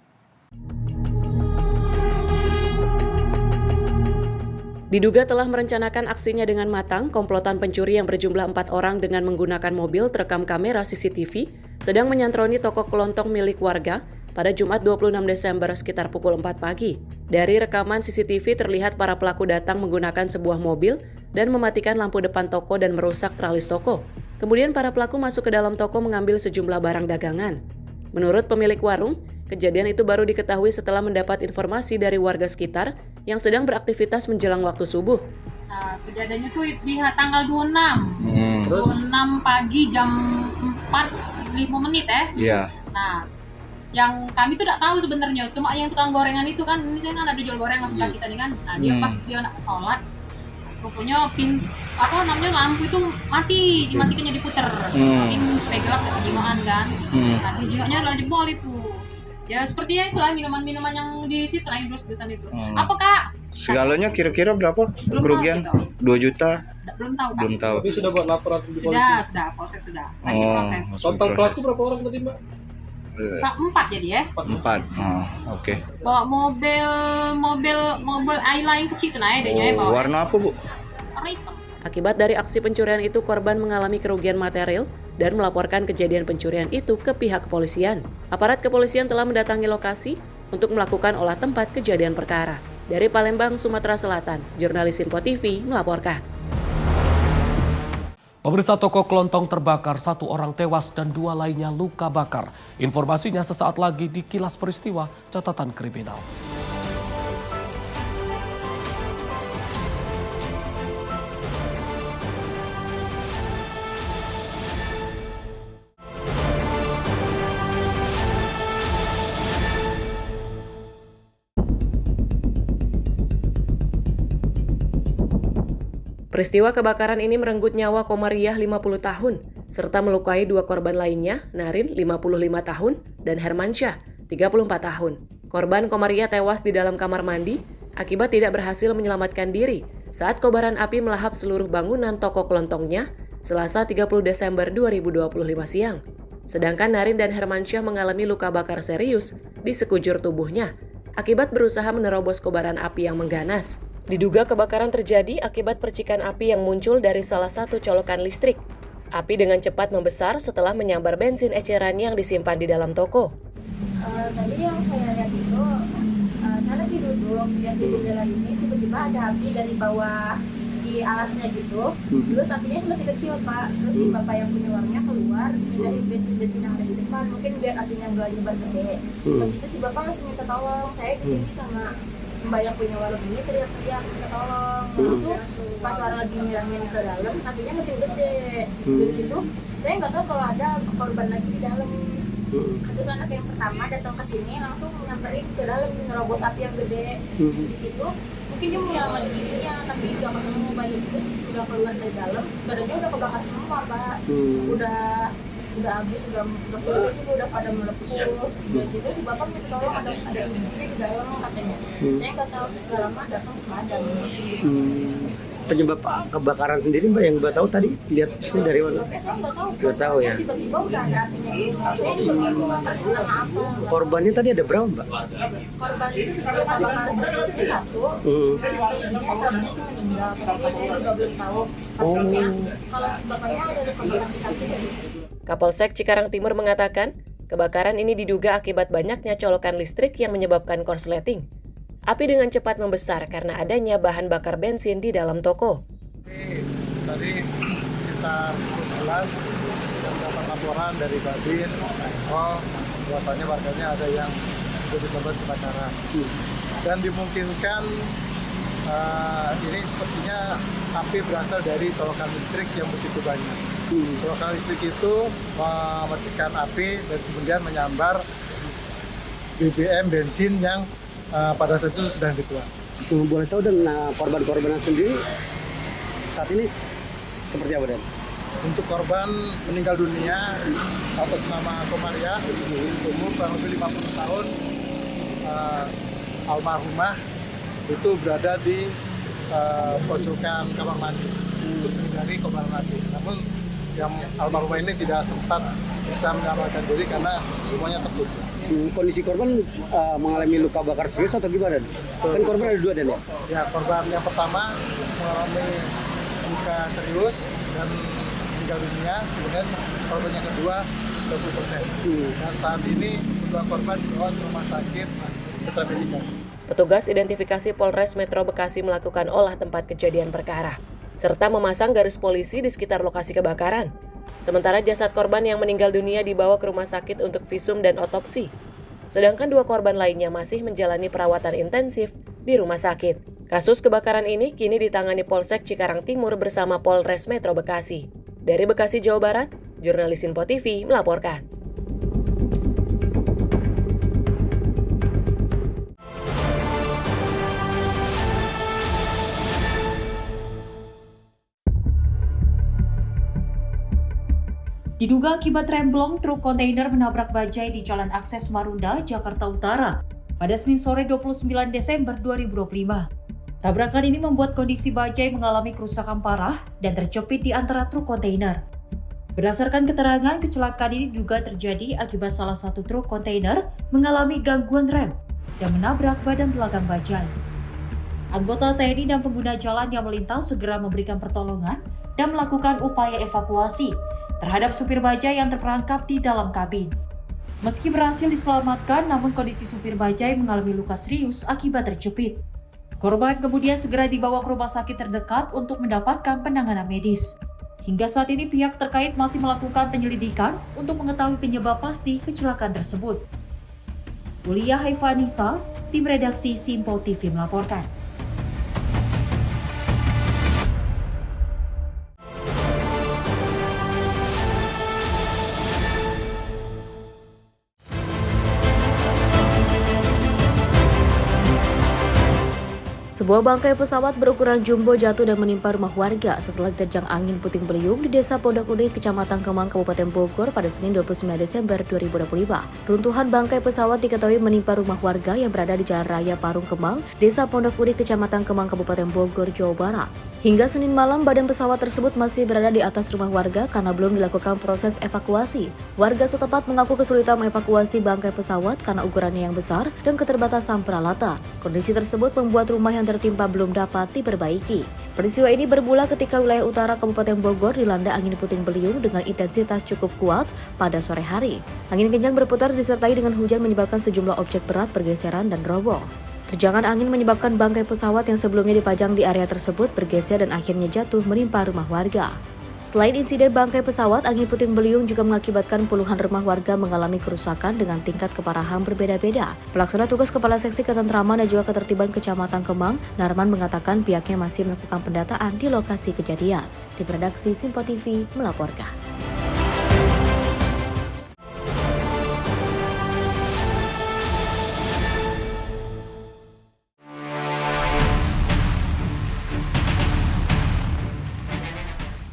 Speaker 6: Diduga telah merencanakan aksinya dengan matang, komplotan pencuri yang berjumlah 4 orang dengan menggunakan mobil terekam kamera CCTV sedang menyantroni toko kelontong milik warga pada Jumat 26 Desember sekitar pukul 4 pagi. Dari rekaman CCTV terlihat para pelaku datang menggunakan sebuah mobil dan mematikan lampu depan toko dan merusak tralis toko. Kemudian para pelaku masuk ke dalam toko mengambil sejumlah barang dagangan. Menurut pemilik warung, kejadian itu baru diketahui setelah mendapat informasi dari warga sekitar yang sedang beraktivitas menjelang waktu subuh.
Speaker 17: Nah, kejadiannya tuh di tanggal 26. 26 pagi jam 4.05 menit ya.
Speaker 18: Iya.
Speaker 17: Nah, yang kami tuh tidak tahu sebenarnya, cuma yang tukang gorengan itu kan, ini saya kan ada jual gorengan sebelah kita nih kan. Nah, dia pas dia nak sholat, pokoknya lampu itu mati, dimatikannya diputer. Mungkin supaya gelap dan kejiwaan kan. Nah, jiwanya adalah jebol itu. Ya sepertinya itulah minuman-minuman yang di situ lah, indus-indusan itu. Apa Kak?
Speaker 18: Segalanya kira-kira berapa kerugian? 2 juta?
Speaker 17: Belum tahu Kak.
Speaker 18: Belum tahu.
Speaker 4: Tapi sudah buat laporan di polisi?
Speaker 17: Sudah, polsek sudah. Lagi proses.
Speaker 4: Total pelaku berapa orang tadi Mbak?
Speaker 17: 4 jadi ya.
Speaker 18: 4. Oke.
Speaker 17: Bawa mobil i-line kecil tuh naik dia bawa.
Speaker 18: Warna apa Bu?
Speaker 17: Warna hitam.
Speaker 6: Akibat dari aksi pencurian itu, korban mengalami kerugian material dan melaporkan kejadian pencurian itu ke pihak kepolisian. Aparat kepolisian telah mendatangi lokasi untuk melakukan olah tempat kejadian perkara. Dari Palembang, Sumatera Selatan, jurnalis Simpo TV melaporkan.
Speaker 1: Pemirsa, toko kelontong terbakar, 1 orang tewas dan 2 lainnya luka bakar. Informasinya sesaat lagi di Kilas Peristiwa Catatan Kriminal.
Speaker 6: Peristiwa kebakaran ini merenggut nyawa Komariah 50 tahun, serta melukai 2 korban lainnya, Narin 55 tahun dan Hermansyah 34 tahun. Korban Komariah tewas di dalam kamar mandi akibat tidak berhasil menyelamatkan diri saat kobaran api melahap seluruh bangunan toko kelontongnya Selasa 30 Desember 2025 siang. Sedangkan Narin dan Hermansyah mengalami luka bakar serius di sekujur tubuhnya akibat berusaha menerobos kobaran api yang mengganas. Diduga kebakaran terjadi akibat percikan api yang muncul dari salah satu colokan listrik. Api dengan cepat membesar setelah menyambar bensin eceran yang disimpan di dalam toko.
Speaker 19: Tadi yang saya lihat itu, saya lagi duduk, lihat di jendela ini, tiba-tiba ada api dari bawah di alasnya gitu. Terus apinya masih kecil Pak, terus si bapak yang punya warungnya keluar dari bensin yang ada di depan, mungkin biar apinya nggak nyebar gede. Terus itu si bapak langsung minta tolong, saya di sini sama Mbak yang punya warung ini teriak-teriak minta tolong. Langsung pas orang lagi nyirangin ke dalam, apinya makin gede. Dari situ saya nggak tahu kalau ada korban lagi di dalam. Terus anak yang pertama datang ke sini langsung nyamperin ke dalam, nerobos api yang gede. Di situ mungkin dia menyelamatkan dirinya, tapi nggak ketemu bayi. Terus udah keluar dari dalam, badannya udah kebakar semua Pak. Udah habis, udah keluar juga udah pada melepuh. Dari situ si bapak minta tolong, ada ibunya di dalam katanya. Saya nggak tahu, segala lama datang pemadam langsung.
Speaker 4: Penyebab kebakaran sendiri Mbak yang Mbak tahu tadi lihat ini dari mana?
Speaker 19: Saya nggak tahu.
Speaker 4: Nggak tahu ya.
Speaker 19: Tiba-tiba udah ada apinya itu. Saya juga nggak tahu nama apa.
Speaker 4: Korbannya tadi ada berapa Mbak?
Speaker 19: Korban itu kebakaran seriusnya 1. Si ibunya katanya sih meninggal, tapi saya juga belum tahu pastinya. Kalau si bapaknya ada kebakaran di kaki sedikit.
Speaker 6: Kapolsek Cikarang Timur mengatakan, kebakaran ini diduga akibat banyaknya colokan listrik yang menyebabkan korsleting. Api dengan cepat membesar karena adanya bahan bakar bensin di dalam toko.
Speaker 8: Tadi sekitar pukul 11 saya mendapat laporan dari Babin, bahwasanya warganya ada yang jadi korban kebakaran. Dan dimungkinkan ini sepertinya api berasal dari colokan listrik yang begitu banyak. Colokan listrik itu memercikan api dan kemudian menyambar BBM bensin yang pada saat itu sedang dituang.
Speaker 3: Boleh tahu dan korban-korban sendiri saat ini seperti apa, Dan?
Speaker 8: Untuk korban meninggal dunia atas nama Komaria, umur kurang lebih 50 tahun, almarhumah itu berada di pojokan kamar mandi untuk menghindari kobaran api. Namun yang almarhumah ini tidak sempat bisa menyelamatkan diri karena semuanya tertutup.
Speaker 3: Kondisi korban mengalami luka bakar serius atau gimana? Kan korban ada 2, Dan, ya?
Speaker 8: Ya, korban yang pertama mengalami luka serius dan meninggal dunia, kemudian korban yang kedua 90%. Dan saat ini kedua korban dibawa ke rumah sakit Setra Medica.
Speaker 6: Petugas identifikasi Polres Metro Bekasi melakukan olah tempat kejadian perkara, serta memasang garis polisi di sekitar lokasi kebakaran. Sementara jasad korban yang meninggal dunia dibawa ke rumah sakit untuk visum dan otopsi. Sedangkan 2 korban lainnya masih menjalani perawatan intensif di rumah sakit. Kasus kebakaran ini kini ditangani Polsek Cikarang Timur bersama Polres Metro Bekasi. Dari Bekasi, Jawa Barat, jurnalis Info TV melaporkan.
Speaker 2: Diduga akibat remblong, truk kontainer menabrak bajai di Jalan Akses Marunda, Jakarta Utara pada Senin sore 29 Desember 2025. Tabrakan ini membuat kondisi bajai mengalami kerusakan parah dan terjepit di antara truk kontainer. Berdasarkan keterangan, kecelakaan ini diduga terjadi akibat salah satu truk kontainer mengalami gangguan rem dan menabrak badan belakang bajai. Anggota TNI dan pengguna jalan yang melintas segera memberikan pertolongan dan melakukan upaya evakuasi terhadap supir bajai yang terperangkap di dalam kabin. Meski berhasil diselamatkan, namun kondisi supir bajai mengalami luka serius akibat terjepit. Korban kemudian segera dibawa ke rumah sakit terdekat untuk mendapatkan penanganan medis. Hingga saat ini pihak terkait masih melakukan penyelidikan untuk mengetahui penyebab pasti kecelakaan tersebut. Ulia Haifanisa, tim redaksi Simpo TV melaporkan.
Speaker 9: Sebuah bangkai pesawat berukuran jumbo jatuh dan menimpa rumah warga setelah diterjang angin puting beliung di Desa Pondok Ude, Kecamatan Kemang, Kabupaten Bogor pada Senin 29 Desember 2025. Runtuhan bangkai pesawat diketahui menimpa rumah warga yang berada di Jalan Raya Parung Kemang, Desa Pondok Ude, Kecamatan Kemang, Kabupaten Bogor, Jawa Barat. Hingga Senin malam, badan pesawat tersebut masih berada di atas rumah warga karena belum dilakukan proses evakuasi. Warga setempat mengaku kesulitan mengevakuasi bangkai pesawat karena ukurannya yang besar dan keterbatasan peralatan. Kondisi tersebut membuat rumah yang tertimpa belum dapat diperbaiki. Peristiwa ini bermula ketika wilayah utara Kabupaten Bogor dilanda angin puting beliung dengan intensitas cukup kuat pada sore hari. Angin kencang berputar disertai dengan hujan menyebabkan sejumlah objek berat bergeseran dan roboh. Terjangan angin menyebabkan bangkai pesawat yang sebelumnya dipajang di area tersebut bergeser dan akhirnya jatuh menimpa rumah warga. Selain insiden bangkai pesawat, angin puting beliung juga mengakibatkan puluhan rumah warga mengalami kerusakan dengan tingkat keparahan berbeda-beda. Pelaksana tugas Kepala Seksi Ketentraman dan juga Ketertiban Kecamatan Kemang, Narman, mengatakan pihaknya masih melakukan pendataan di lokasi kejadian. Tim redaksi Simpo TV melaporkan.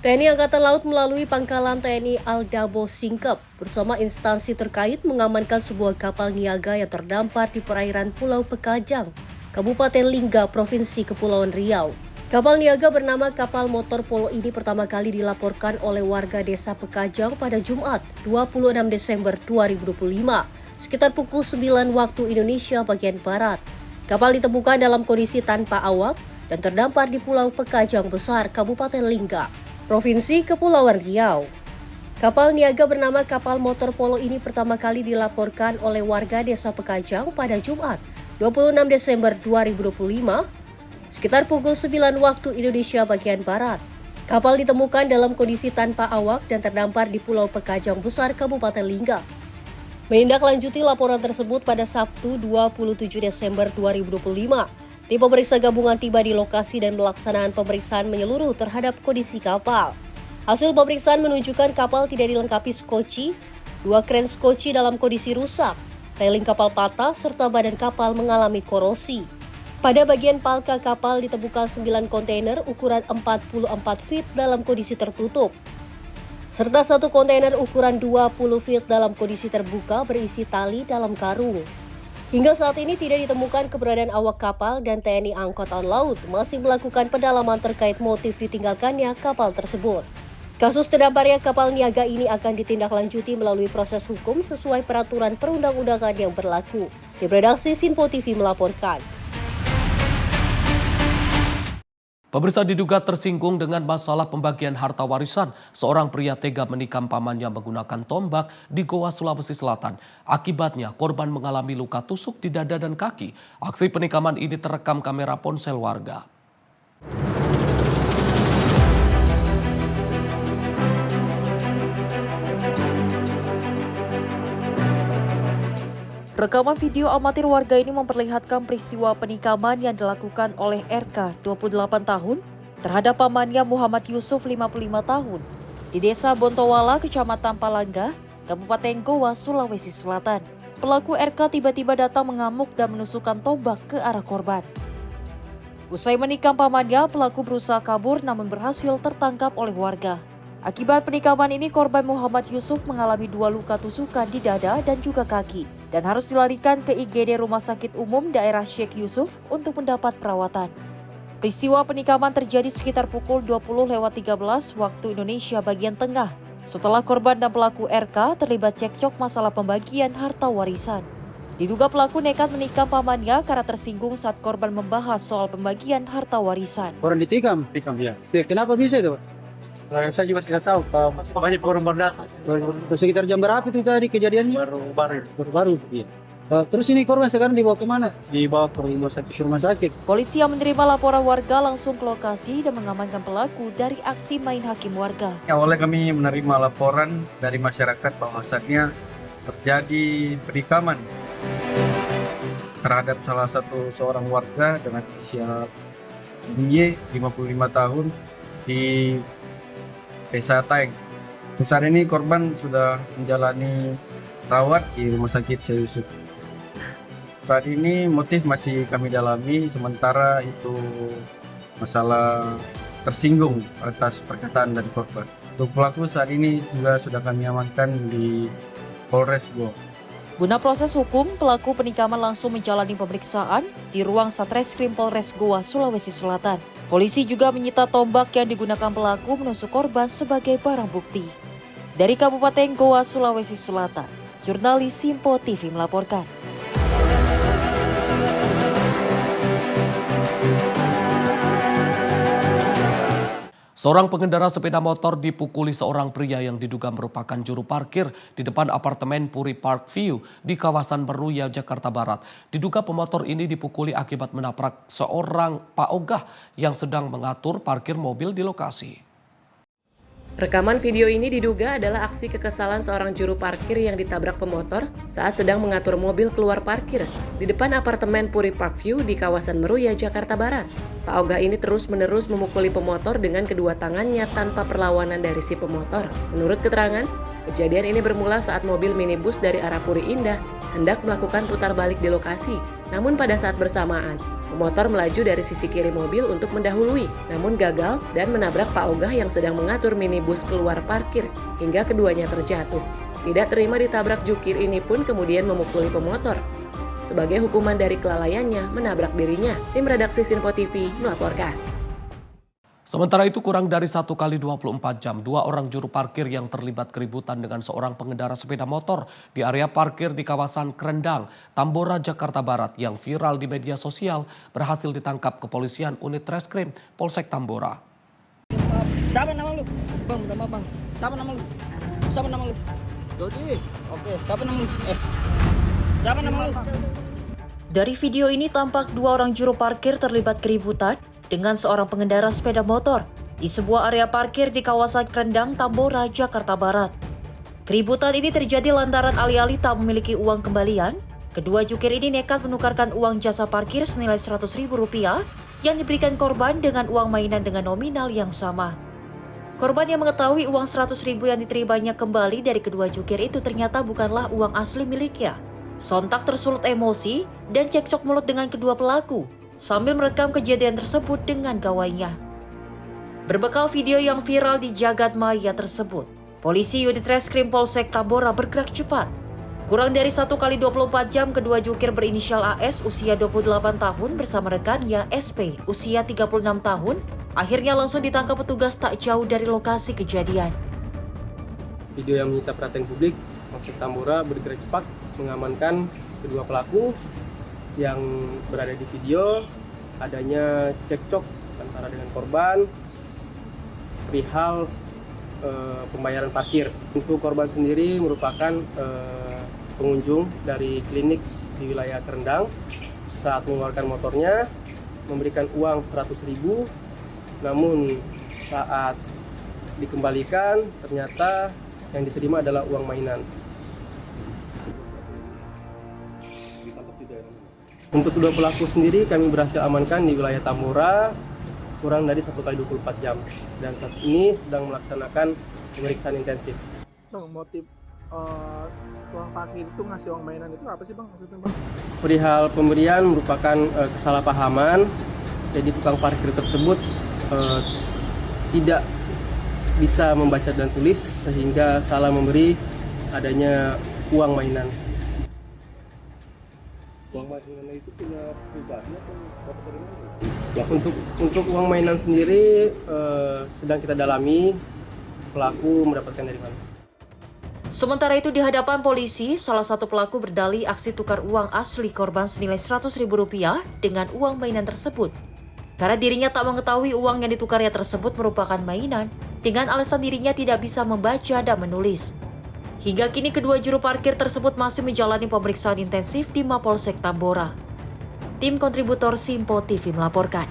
Speaker 20: TNI Angkatan Laut melalui Pangkalan TNI Aldabo Singkep bersama instansi terkait mengamankan sebuah kapal niaga yang terdampar di perairan Pulau Pekajang, Kabupaten Lingga, Provinsi Kepulauan Riau. Kapal niaga bernama kapal motor Polo ini pertama kali dilaporkan oleh warga desa Pekajang pada Jumat 26 Desember 2025, sekitar pukul 9 waktu Indonesia bagian Barat. Kapal ditemukan dalam kondisi tanpa awak dan terdampar di Pulau Pekajang Besar, Kabupaten Lingga, Provinsi Kepulauan Riau. Kapal niaga bernama kapal motor Polo ini pertama kali dilaporkan oleh warga desa Pekajang pada Jumat 26 Desember 2025 sekitar pukul 9 waktu Indonesia bagian Barat. Kapal ditemukan dalam kondisi tanpa awak dan terdampar di Pulau Pekajang Besar, Kabupaten Lingga. Menindaklanjuti laporan tersebut pada Sabtu 27 Desember 2025. Tim pemeriksa gabungan tiba di lokasi dan melaksanakan pemeriksaan menyeluruh terhadap kondisi kapal. Hasil pemeriksaan menunjukkan kapal tidak dilengkapi skoci, 2 kren skoci dalam kondisi rusak, railing kapal patah, serta badan kapal mengalami korosi. Pada bagian palka kapal ditemukan 9 kontainer ukuran 44 feet dalam kondisi tertutup, serta 1 kontainer ukuran 20 feet dalam kondisi terbuka berisi tali dalam karung. Hingga saat ini tidak ditemukan keberadaan awak kapal dan TNI Angkatan Laut masih melakukan pendalaman terkait motif ditinggalkannya kapal tersebut. Kasus terdamparnya kapal niaga ini akan ditindaklanjuti melalui proses hukum sesuai peraturan perundang-undangan yang berlaku. Tim redaksi Sinpo TV melaporkan.
Speaker 1: Pemirsa, diduga tersinggung dengan masalah pembagian harta warisan, seorang pria tega menikam pamannya menggunakan tombak di Goa, Sulawesi Selatan. Akibatnya korban mengalami luka tusuk di dada dan kaki. Aksi penikaman ini terekam kamera ponsel warga.
Speaker 2: Rekaman video amatir warga ini memperlihatkan peristiwa penikaman yang dilakukan oleh RK, 28 tahun, terhadap pamannya Muhammad Yusuf, 55 tahun, di Desa Bontowala, Kecamatan Palangga, Kabupaten Goa, Sulawesi Selatan. Pelaku RK tiba-tiba datang mengamuk dan menusukkan tombak ke arah korban. Usai menikam pamannya, pelaku berusaha kabur namun berhasil tertangkap oleh warga. Akibat penikaman ini, korban Muhammad Yusuf mengalami 2 luka tusukan di dada dan juga kaki, dan harus dilarikan ke IGD Rumah Sakit Umum Daerah Sheikh Yusuf untuk mendapat perawatan. Peristiwa penikaman terjadi sekitar pukul 20.13 waktu Indonesia bagian tengah, setelah korban dan pelaku RK terlibat cekcok masalah pembagian harta warisan. Diduga pelaku nekat menikam pamannya karena tersinggung saat korban membahas soal pembagian harta warisan.
Speaker 21: Orang ditikam? Tikam, ya. Kenapa bisa itu? Saya juga tidak tahu, banyak korban datang. Sekitar jam berapa itu tadi kejadiannya? Baru. Iya. Terus ini korban sekarang dibawa kemana? Dibawa ke rumah sakit.
Speaker 2: Polisi yang menerima laporan warga langsung ke lokasi dan mengamankan pelaku dari aksi main hakim warga.
Speaker 5: Awalnya kami menerima laporan dari masyarakat bahwasannya terjadi penikaman terhadap salah satu seorang warga dengan usia MY 55 tahun di Desa Taeng. Untuk saat ini korban sudah menjalani rawat di Rumah Sakit Sheikh Yusuf. Saat ini motif masih kami dalami, sementara itu masalah tersinggung atas perkataan dari korban. Untuk pelaku saat ini juga sudah kami amankan di Polres Goa.
Speaker 2: Guna proses hukum, pelaku penikaman langsung menjalani pemeriksaan di ruang Satreskrim Polres Goa, Sulawesi Selatan. Polisi juga menyita tombak yang digunakan pelaku menusuk korban sebagai barang bukti. Dari Kabupaten Goa, Sulawesi Selatan, jurnalis Sinpo TV melaporkan.
Speaker 1: Seorang pengendara sepeda motor dipukuli seorang pria yang diduga merupakan juru parkir di depan apartemen Puri Park View di kawasan Meruya, Jakarta Barat. Diduga pemotor ini dipukuli akibat menabrak seorang Pak Ogah yang sedang mengatur parkir mobil di lokasi.
Speaker 6: Rekaman video ini diduga adalah aksi kekesalan seorang juru parkir yang ditabrak pemotor saat sedang mengatur mobil keluar parkir di depan apartemen Puri Park View di kawasan Meruya, Jakarta Barat. Pak Ogah ini terus-menerus memukuli pemotor dengan kedua tangannya tanpa perlawanan dari si pemotor. Menurut keterangan, kejadian ini bermula saat mobil minibus dari arah Puri Indah hendak melakukan putar balik di lokasi. Namun pada saat bersamaan, pemotor melaju dari sisi kiri mobil untuk mendahului, namun gagal dan menabrak Pak Ogah yang sedang mengatur minibus keluar parkir hingga keduanya terjatuh. Tidak terima ditabrak jukir ini pun kemudian memukuli pemotor. Sebagai hukuman dari kelalaiannya menabrak dirinya, tim redaksi Sinpo TV melaporkan.
Speaker 1: Sementara itu kurang dari 1 kali 24 jam, 2 orang juru parkir yang terlibat keributan dengan seorang pengendara sepeda motor di area parkir di kawasan Krendang, Tambora, Jakarta Barat yang viral di media sosial berhasil ditangkap kepolisian unit Reskrim Polsek Tambora.
Speaker 3: Siapa nama lu? Bang, minta maaf bang. Siapa nama lu? Siapa nama lu? Dodi. Oke, siapa nama lu? Siapa nama lu?
Speaker 2: Dari video ini tampak 2 orang juru parkir terlibat keributan dengan seorang pengendara sepeda motor di sebuah area parkir di kawasan Krendang, Tambora, Jakarta Barat. Keributan ini terjadi lantaran alih-alih tak memiliki uang kembalian. Kedua jukir ini nekat menukarkan uang jasa parkir senilai Rp100.000 yang diberikan korban dengan uang mainan dengan nominal yang sama. Korban yang mengetahui uang 100.000 yang diterimanya kembali dari kedua jukir itu ternyata bukanlah uang asli miliknya. Sontak tersulut emosi dan cekcok mulut dengan kedua pelaku sambil merekam kejadian tersebut dengan gawainya. Berbekal video yang viral di jagat maya tersebut, polisi unit reskrim Polsek Tambora bergerak cepat. Kurang dari 1 kali 24 jam, kedua jukir berinisial AS usia 28 tahun bersama rekannya SP usia 36 tahun akhirnya langsung ditangkap petugas tak jauh dari lokasi kejadian.
Speaker 7: Video yang menyita perhatian publik, Polsek Tambora bergerak cepat mengamankan kedua pelaku yang berada di video. Adanya cekcok antara dengan korban perihal pembayaran parkir. Untuk korban sendiri merupakan pengunjung dari klinik di wilayah Terendang. Saat mengeluarkan motornya memberikan uang 100.000. Namun saat dikembalikan ternyata yang diterima adalah uang mainan. Untuk kedua pelaku sendiri kami berhasil amankan di wilayah Tambora kurang dari 1 kali 24 jam dan saat ini sedang melaksanakan pemeriksaan intensif.
Speaker 8: Bang, motif tukang parkir itu ngasih uang mainan itu apa sih Bang maksudnya Bang?
Speaker 7: Perihal pemberian merupakan kesalahpahaman. Jadi tukang parkir tersebut tidak bisa membaca dan tulis sehingga salah memberi adanya uang mainan.
Speaker 8: Uang mainan itu punya pribadi atau dapat dari mana?
Speaker 7: Ya, untuk uang mainan sendiri sedang kita dalami pelaku mendapatkan dari mana.
Speaker 2: Sementara itu di hadapan polisi, salah satu pelaku berdalih aksi tukar uang asli korban senilai Rp100.000 dengan uang mainan tersebut. Karena dirinya tak mengetahui uang yang ditukarnya tersebut merupakan mainan, dengan alasan dirinya tidak bisa membaca dan menulis. Hingga kini kedua juru parkir tersebut masih menjalani pemeriksaan intensif di Mapolsek Tambora. Tim kontributor Simpo TV melaporkan.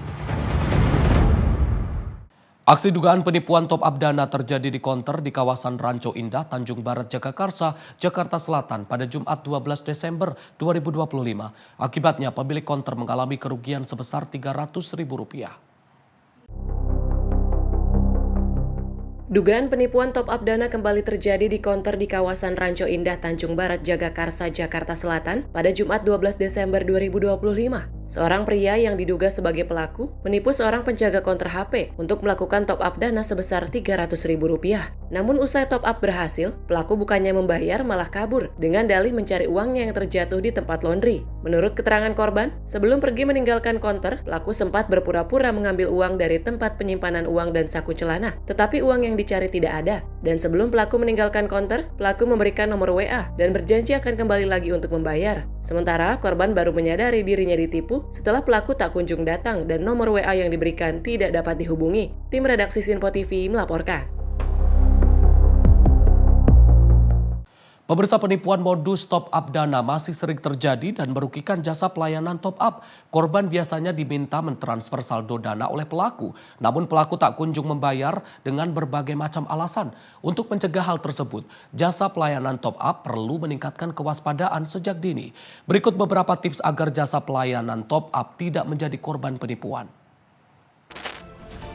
Speaker 1: Aksi dugaan penipuan top up dana terjadi di konter di kawasan Ranco Indah, Tanjung Barat, Jagakarsa, Jakarta Selatan pada Jumat 12 Desember 2025. Akibatnya pemilik konter mengalami kerugian sebesar Rp300.000.
Speaker 6: Dugaan penipuan top up dana kembali terjadi di konter di kawasan Ranco Indah, Tanjung Barat, Jagakarsa, Jakarta Selatan pada Jumat 12 Desember 2025. Seorang pria yang diduga sebagai pelaku menipu seorang penjaga konter HP untuk melakukan top up dana sebesar Rp300.000. Namun usai top up berhasil, pelaku bukannya membayar malah kabur dengan dalih mencari uangnya yang terjatuh di tempat laundry. Menurut keterangan korban, sebelum pergi meninggalkan konter, pelaku sempat berpura-pura mengambil uang dari tempat penyimpanan uang dan saku celana, tetapi uang yang dicari tidak ada. Dan sebelum pelaku meninggalkan konter, pelaku memberikan nomor WA dan berjanji akan kembali lagi untuk membayar. Sementara korban baru menyadari dirinya ditipu setelah pelaku tak kunjung datang dan nomor WA yang diberikan tidak dapat dihubungi. Tim redaksi Simpo TV melaporkan.
Speaker 1: Pemirsa, penipuan modus top up dana masih sering terjadi dan merugikan jasa pelayanan top up. Korban biasanya diminta mentransfer saldo dana oleh pelaku, namun pelaku tak kunjung membayar dengan berbagai macam alasan. Untuk mencegah hal tersebut, jasa pelayanan top up perlu meningkatkan kewaspadaan sejak dini. Berikut beberapa tips agar jasa pelayanan top up tidak menjadi korban penipuan.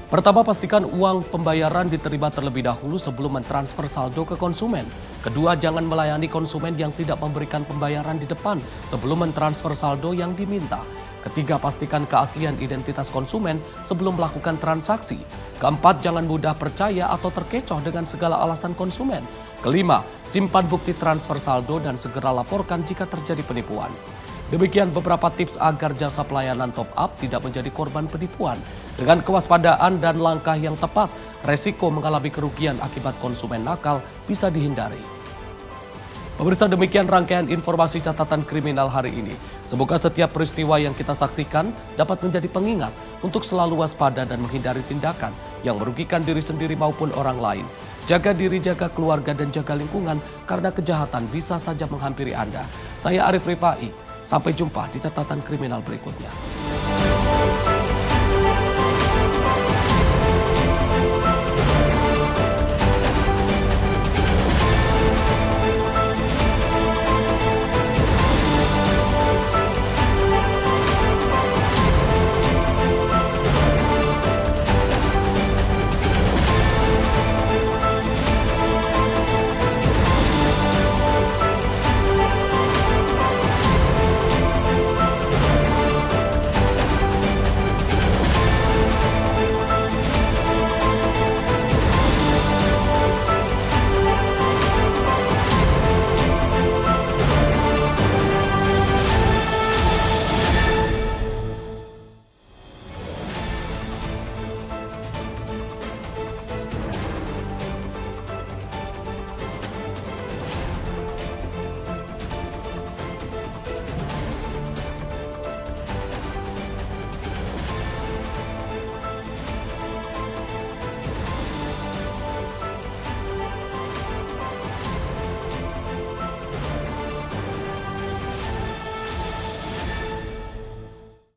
Speaker 1: Pertama, pastikan uang pembayaran diterima terlebih dahulu sebelum mentransfer saldo ke konsumen. Kedua, jangan melayani konsumen yang tidak memberikan pembayaran di depan sebelum mentransfer saldo yang diminta. Ketiga, pastikan keaslian identitas konsumen sebelum melakukan transaksi. Keempat, jangan mudah percaya atau terkecoh dengan segala alasan konsumen. Kelima, simpan bukti transfer saldo dan segera laporkan jika terjadi penipuan. Demikian beberapa tips agar jasa pelayanan top up tidak menjadi korban penipuan. Dengan kewaspadaan dan langkah yang tepat, resiko mengalami kerugian akibat konsumen nakal bisa dihindari. Pemirsa, demikian rangkaian informasi catatan kriminal hari ini. Semoga setiap peristiwa yang kita saksikan dapat menjadi pengingat untuk selalu waspada dan menghindari tindakan yang merugikan diri sendiri maupun orang lain. Jaga diri, jaga keluarga, dan jaga lingkungan karena kejahatan bisa saja menghampiri Anda. Saya Arif Rifai. Sampai jumpa di catatan kriminal berikutnya.